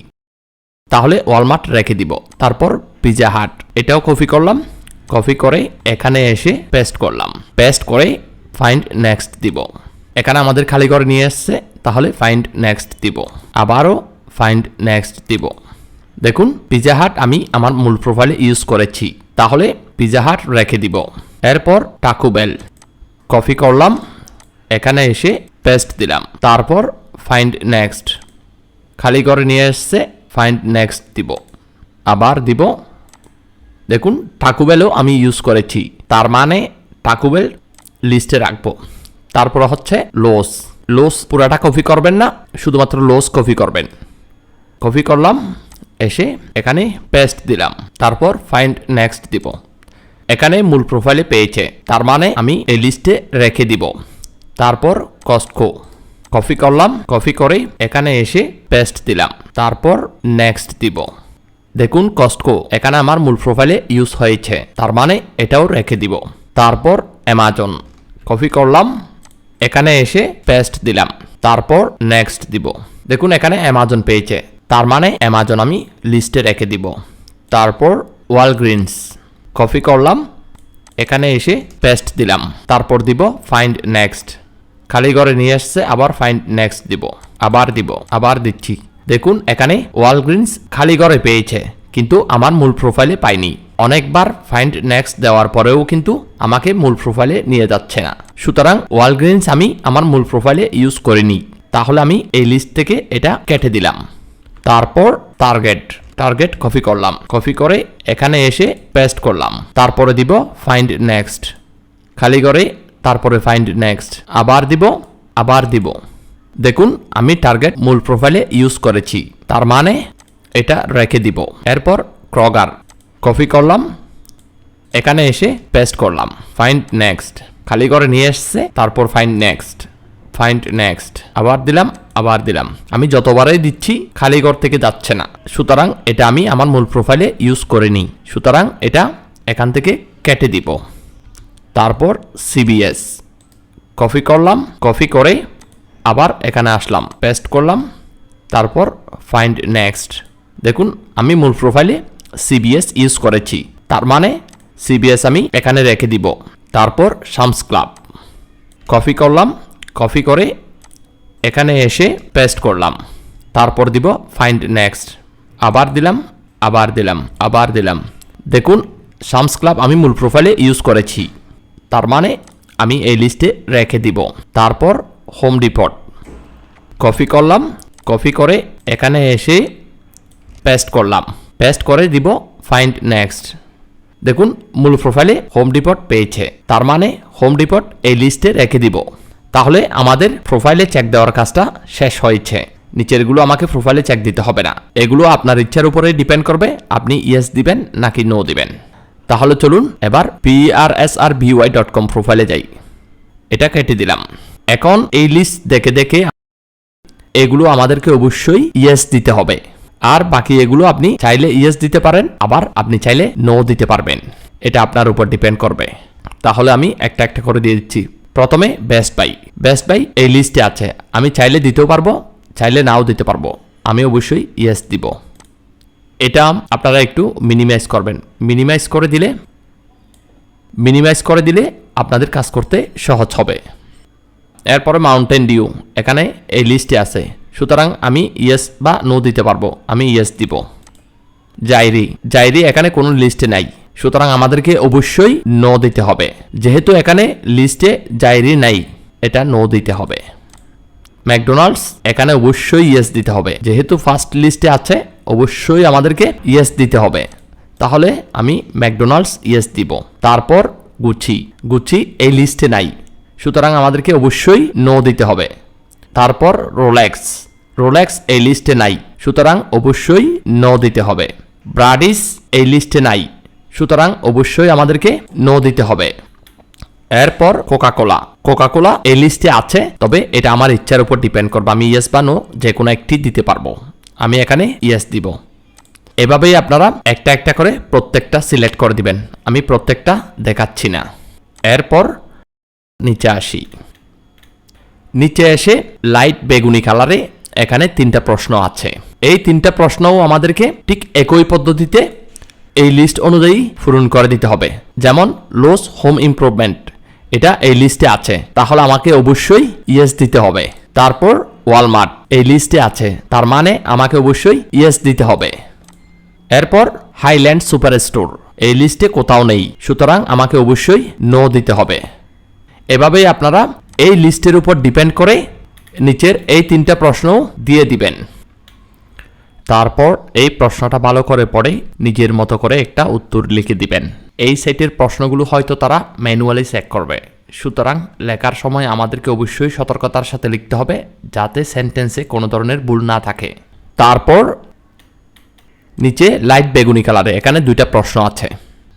তাহলে ওয়ালমার্ট রেখে দিব। তারপর পিৎজা হাট এটাও কপি করলাম, কপি করে এখানে এসে পেস্ট করলাম, পেস্ট করে ফাইন্ড নেক্সট দিব। এখানে আমাদের খালি করে নিয়ে এসছে, তাহলে ফাইন্ড নেক্সট দিব, আবারও ফাইন্ড নেক্সট দিব। দেখুন পিৎজা হাট আমি আমার মূল প্রোফাইলে ইউজ করেছি, তাহলে পিৎজা হাট রেখে দিব। এরপর টাকো বেল কপি করলাম, এখানে এসে পেস্ট দিলাম, তারপর ফাইন্ড নেক্সট। খালি করে নিয়ে এসছে, ফাইন্ড নেক্সট দিব, আবার দিব। দেখুন টাকো বেলও আমি ইউজ করেছি, তার মানে টাকো বেল লিস্টে রাখবো। তারপর হচ্ছে লোস, লোস পুরাটা কপি করবেন না, শুধুমাত্র লোস কপি করবেন। কপি করলাম, এসে এখানে পেস্ট দিলাম, তারপর ফাইন্ড নেক্সট দিব। এখানে মূল প্রোফাইলে পেয়েছে, তার মানে আমি এই লিস্টে রেখে দিব। তারপর কস্টকো কপি করলাম, কপি করে এখানে এসে পেস্ট দিলাম, তারপর নেক্সট দিব। দেখুন কস্টকো এখানে আমার মূল প্রোফাইলে ইউজ হয়েছে, তার মানে এটাও রেখে দিব। তারপর অ্যামাজন কপি করলাম, এখানে এসে পেস্ট দিলাম, তারপর নেক্সট দিব। দেখুন এখানে অ্যামাজন পেয়েছে, তার মানে অ্যামাজন আমি লিস্টে রেখে দিব। তারপর ওয়ালগ্রিনস কপি করলাম, এখানে এসে পেস্ট দিলাম, তারপর দিব ফাইন্ড নেক্সট। খালি করে নিয়ে আসছে, আবার ফাইন্ড নেক্সট দিব, আবার দিব, আবার দিচ্ছি। দেখুন এখানে ওয়ালগ্রিনস খালি করে পেয়েছে, কিন্তু আমার মূল প্রোফাইলে পাইনি। অনেকবার ফাইন্ড নেক্সট দেওয়ার পরেও কিন্তু আমাকে মূল প্রোফাইলে নিয়ে যাচ্ছে না। সুতরাং ওয়ালগ্রিনস আমি আমার মূল প্রোফাইলে ইউজ করিনি, তাহলে আমি এই লিস্ট থেকে এটা কেটে দিলাম। তারপর টার্গেট, টার্গেট কপি করলাম, কপি করে এখানে এসে পেস্ট করলাম, তারপরে দিব ফাইন্ড নেক্সট। খালি করে তারপরে ফাইন্ড নেক্সট, আবার দিব, আবার দিব। দেখুন আমি টার্গেট মূল প্রোফাইলে ইউজ করেছি, তার মানে এটা রেখে দিব। এরপর ক্রগার কপি করলাম, এখানে এসে পেস্ট করলাম, ফাইন্ড নেক্সট। খালি করে নিয়ে এসছে, তারপর ফাইন্ড নেক্সট, ফাইন্ড নেক্সট, আবার দিলাম, আবার দিলাম। আমি যতবারই দিচ্ছি খালি ঘর থেকে যাচ্ছে না, সুতরাং এটা আমি আমার মূল প্রোফাইলে ইউজ করিনি, সুতরাং এটা এখান থেকে কেটে দিব। তারপর সিবিএস কপি করলাম, কপি করে আবার এখানে আসলাম, পেস্ট করলাম, তারপর ফাইন্ড নেক্সট। দেখুন আমি মূল প্রোফাইলে সিবিএস ইউজ করেছি, তার মানে সিবিএস আমি এখানে রেখে দিব। তারপর শামস ক্লাব কপি করলাম, কপি করে এখানে এসে পেস্ট করলাম, তারপর দিব ফাইন্ড নেক্সট, আবার দিলাম, আবার দিলাম, আবার দিলাম। দেখুন শামস ক্লাব আমি মূল প্রোফাইলে ইউজ করেছি, তার মানে আমি এই লিস্টে রেখে দিব। তারপর হোম ডিপোট কপি করলাম, কপি করে এখানে এসে পেস্ট করলাম, পেস্ট করে দিব ফাইন্ড নেক্সট। দেখুন মূল প্রোফাইলে হোম ডিপোট পেয়েছে, তার মানে হোম ডিপোট এই লিস্টে রেখে দিব। তাহলে আমাদের প্রোফাইলে চেক দেওয়ার কাজটা শেষ হয়েছে। নিচেরগুলো আমাকে প্রোফাইলে চেক দিতে হবে না, এগুলো আপনার ইচ্ছার উপরে ডিপেন্ড করবে আপনি ইয়েস দিবেন নাকি নো দিবেন। তাহলে চলুন এবার prsrby.com প্রোফাইলে যাই। এটা কেটে দিলাম। এখন এই লিস্ট দেখে দেখে এগুলো আমাদেরকে অবশ্যই ইয়েস দিতে হবে। আর বাকি এগুলো আপনি চাইলে ইয়েস দিতে পারেন, আবার আপনি চাইলে নো দিতে পারবেন। এটা আপনার উপর ডিপেন্ড করবে। তাহলে আমি একটা একটা করে দিয়ে দিচ্ছি। প্রথমে বেস্ট বাই এই লিস্টে আছে। আমি চাইলে দিতেও পারবো, চাইলে নাও দিতে পারবো। আমি অবশ্যই ইয়েস দিব। এটা আপনারা একটু মিনিমাইজ করবেন। মিনিমাইজ করে দিলে আপনাদের কাজ করতে সহজ হবে। এরপরে মাউন্টেন ডিউ এখানে এই লিস্টে আছে, সুতরাং আমি ইয়েস বা নো দিতে পারবো। আমি ইয়েস দিব। জাইরি এখানে কোনো লিস্টে নাই, সুতরাং আমাদেরকে অবশ্যই নো দিতে হবে। যেহেতু এখানে লিস্টে জাইরি নাই, এটা নো দিতে হবে। ম্যাকডোনাল্ডস এখানে অবশ্যই ইয়েস দিতে হবে। যেহেতু ফার্স্ট লিস্টে আছে, অবশ্যই আমাদেরকে ইয়েস দিতে হবে। তাহলে আমি ম্যাকডোনাল্ডস ইয়েস দিব। তারপর গুচি এই লিস্টে নাই, সুতরাং আমাদেরকে অবশ্যই নো দিতে হবে। তারপর রোলেক্স এই লিস্টে নাই, সুতরাং অবশ্যই নো দিতে হবে। ব্রাডিস এই লিস্টে নাই, সুতরাং অবশ্যই আমাদেরকে নো দিতে হবে। এরপর কোকাকোলা এই লিস্টে আছে, তবে এটা আমার ইচ্ছার উপর ডিপেন্ড করবে। আমি ইয়েস বা নো যে কোনো একটি দিতে পারবো। আমি এখানে ইয়েস দিব। এভাবেই আপনারা একটা একটা করে প্রত্যেকটা সিলেক্ট করে দিবেন। আমি প্রত্যেকটা দেখাচ্ছি না। এরপর নিচে এসে লাইট বেগুনি কালারে এখানে 3টা প্রশ্ন আছে। এই 3টা প্রশ্নও আমাদেরকে ঠিক একই পদ্ধতিতে এই লিস্ট অনুযায়ী পূরণ করে দিতে হবে। যেমন লোস হোম ইমপ্রুভমেন্ট, এটা এই লিস্টে আছে, তাহলে আমাকে অবশ্যই ইয়েস দিতে হবে। তারপর ওয়ালমার্ট এই লিস্টে আছে, তার মানে আমাকে অবশ্যই ইয়েস দিতে হবে। এরপর হাইল্যান্ড সুপার স্টোর এই লিস্টে কোথাও নেই, সুতরাং আমাকে অবশ্যই নো দিতে হবে। এভাবেই আপনারা এই লিস্টের উপর ডিপেন্ড করে নিচের এই 3টা প্রশ্নও দিয়ে দিবেন। তারপর এই প্রশ্নটা ভালো করে পড়ে নিজের মতো করে একটা উত্তর লিখে দিবেন। এই সেটের প্রশ্নগুলো হয়তো তারা ম্যানুয়ালি চেক করবে, সুতরাং লেখার সময় আমাদেরকে অবশ্যই সতর্কতার সাথে লিখতে হবে, যাতে সেন্টেন্সে কোনো ধরনের ভুল না থাকে। তারপর নিচে লাইট বেগুনি কালারে এখানে 2টা প্রশ্ন আছে।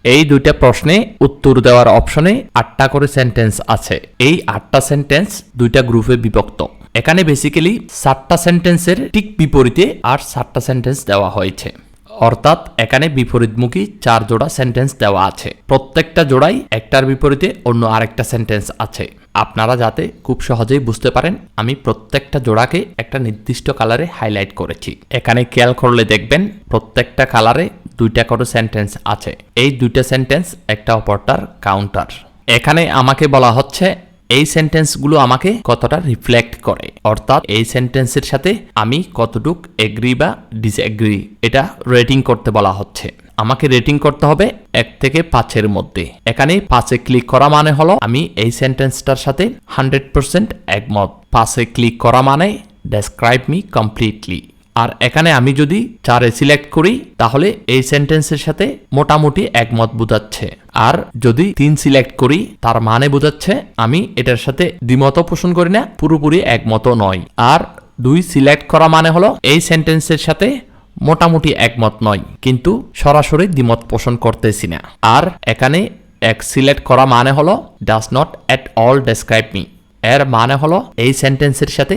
এই 2টা প্রশ্নে উত্তর দেওয়ার অপশনে 8টা করে সেন্টেন্স আছে। এই 8টা সেন্টেন্স 2টা গ্রুপে বিভক্ত। এখানে বেসিক্যালি 7টা সেন্টেন্সের ঠিক বিপরীতে আর 7টা সেন্টেন্স দেওয়া হয়েছে, অর্থাৎ এখানে বিপরীতমুখী 4 জোড়া সেন্টেন্স দেওয়া আছে। প্রত্যেকটা জোড়াই একটার বিপরীতে অন্য আরেকটা সেন্টেন্স আছে। আপনারা যাতে খুব সহজেই বুঝতে পারেন, আমি প্রত্যেকটা জোড়াকে একটা নির্দিষ্ট কালারে হাইলাইট করেছি। এখানে খেয়াল করলে দেখবেন প্রত্যেকটা কালারে 2টা করে সেন্টেন্স আছে। এই 2টা সেন্টেন্স একটা অপরটার কাউন্টার। এখানে আমাকে বলা হচ্ছে এই সেন্টেন্সগুলো আমাকে কতটা রিফ্লেক্ট করে, অর্থাৎ এই সেন্টেন্সের সাথে আমি কতটুক এগ্রি বা ডিসএগ্রি, এটা রেটিং করতে বলা হচ্ছে। আমাকে রেটিং করতে হবে 1 থেকে 5-এর মধ্যে। এখানে 5-এ ক্লিক করা মানে হলো আমি এই সেন্টেন্সটার সাথে 100% একমত। 5-এ ক্লিক করা মানে ডেসক্রাইব মি কমপ্লিটলি। আর এখানে আমি যদি 4-এ সিলেক্ট করি, তাহলে এই সেন্টেন্সের সাথে মোটামুটি একমত বোঝাচ্ছে। আর যদি 3 সিলেক্ট করি, তার মানে বোঝাচ্ছে আমি এটার সাথে দ্বিমত পোষণ করি না, পুরোপুরি একমত নয়। আর 2 সিলেক্ট করা মানে হলো এই সেন্টেন্সের সাথে মোটামুটি একমত নয়, কিন্তু সরাসরি দ্বিমত পোষণ করতেছি না। আর এখানে 1 সিলেক্ট করা মানে হলো does not at all describe me, এর মানে হলো এই সেন্টেন্সের সাথে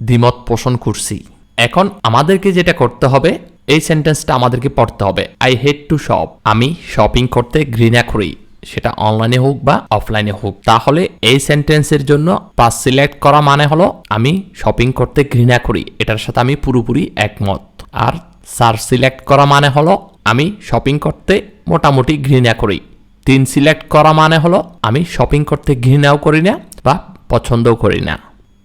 দ্বিমত পোষণ করছি। এখন আমাদেরকে যেটা করতে হবে, এই সেন্টেন্সটা আমাদেরকে পড়তে হবে। আই হেট টু শপ, আমি শপিং করতে ঘৃণা করি, সেটা অনলাইনে হোক বা অফলাইনে হোক। তাহলে এই সেন্টেন্সের জন্য 5 সিলেক্ট করা মানে হলো আমি শপিং করতে ঘৃণা করি, এটার সাথে আমি পুরোপুরি একমত। আর 4 সিলেক্ট করা মানে হলো আমি শপিং করতে মোটামুটি ঘৃণা করি। 3 সিলেক্ট করা মানে হলো আমি শপিং করতে ঘৃণাও করি না বা পছন্দও করি না।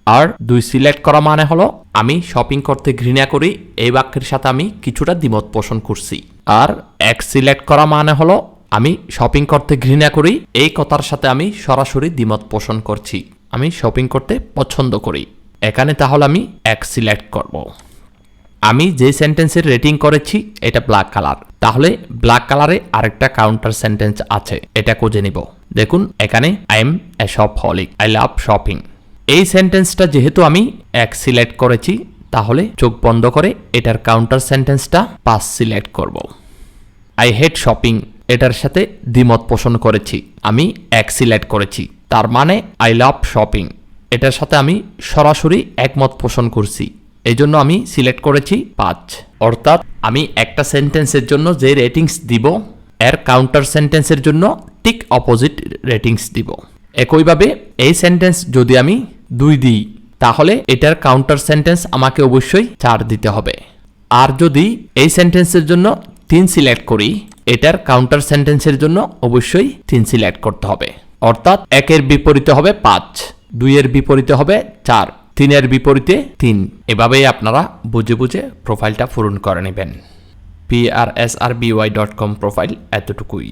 আর 2 সিলেক্ট করা মানে হলো আমি শপিং করতে ঘৃণা করি, এই বাক্যের সাথে আমি কিছুটা দ্বিমত পোষণ করছি। আর 1 সিলেক্ট করা মানে হলো আমি শপিং করতে ঘৃণা করি, এই কথার সাথে আমি সরাসরি দ্বিমত পোষণ করছি, আমি শপিং করতে পছন্দ করি। এখানে তাহলে আমি 1 সিলেক্ট করব। আমি যে সেন্টেন্সের রেটিং করেছি এটা ব্ল্যাক কালার, তাহলে ব্ল্যাক কালারে আরেকটা কাউন্টার সেন্টেন্স আছে, এটা খুঁজে নিব। দেখুন এখানে I am a shopaholic, I love shopping. এই সেন্টেন্সটা যেহেতু আমি 1 সিলেক্ট করেছি, তাহলে চোখ বন্ধ করে এটার কাউন্টার সেন্টেন্সটা 5 সিলেক্ট করব। আই হেট শপিং এটার সাথে দ্বিমত পোষণ করেছি, আমি এক সিলেক্ট করেছি। তার মানে আই লাভ শপিং এটার সাথে আমি সরাসরি একমত পোষণ করছি, এই জন্য আমি সিলেক্ট করেছি 5। অর্থাৎ আমি একটা সেন্টেন্সের জন্য যে রেটিংস দিব এর কাউন্টার সেন্টেন্সের জন্য ঠিক অপোজিট রেটিংস দিব। একইভাবে এই সেন্টেন্স যদি আমি 2 দিই তাহলে এটার কাউন্টার সেন্টেন্স আমাকে অবশ্যই 4 দিতে হবে। আর যদি এই সেন্টেন্সের জন্য 3 সিলেক্ট করি এটার কাউন্টার সেন্টেন্সের জন্য অবশ্যই 3 সিলেক্ট করতে হবে। অর্থাৎ 1-এর বিপরীতে হবে 5, 2-এর বিপরীতে হবে 4, 3-এর বিপরীতে 3। এভাবেই আপনারা বুঝে বুঝে প্রোফাইলটা পূরণ করে নেবেন। prsrby.com প্রোফাইল এতটুকুই।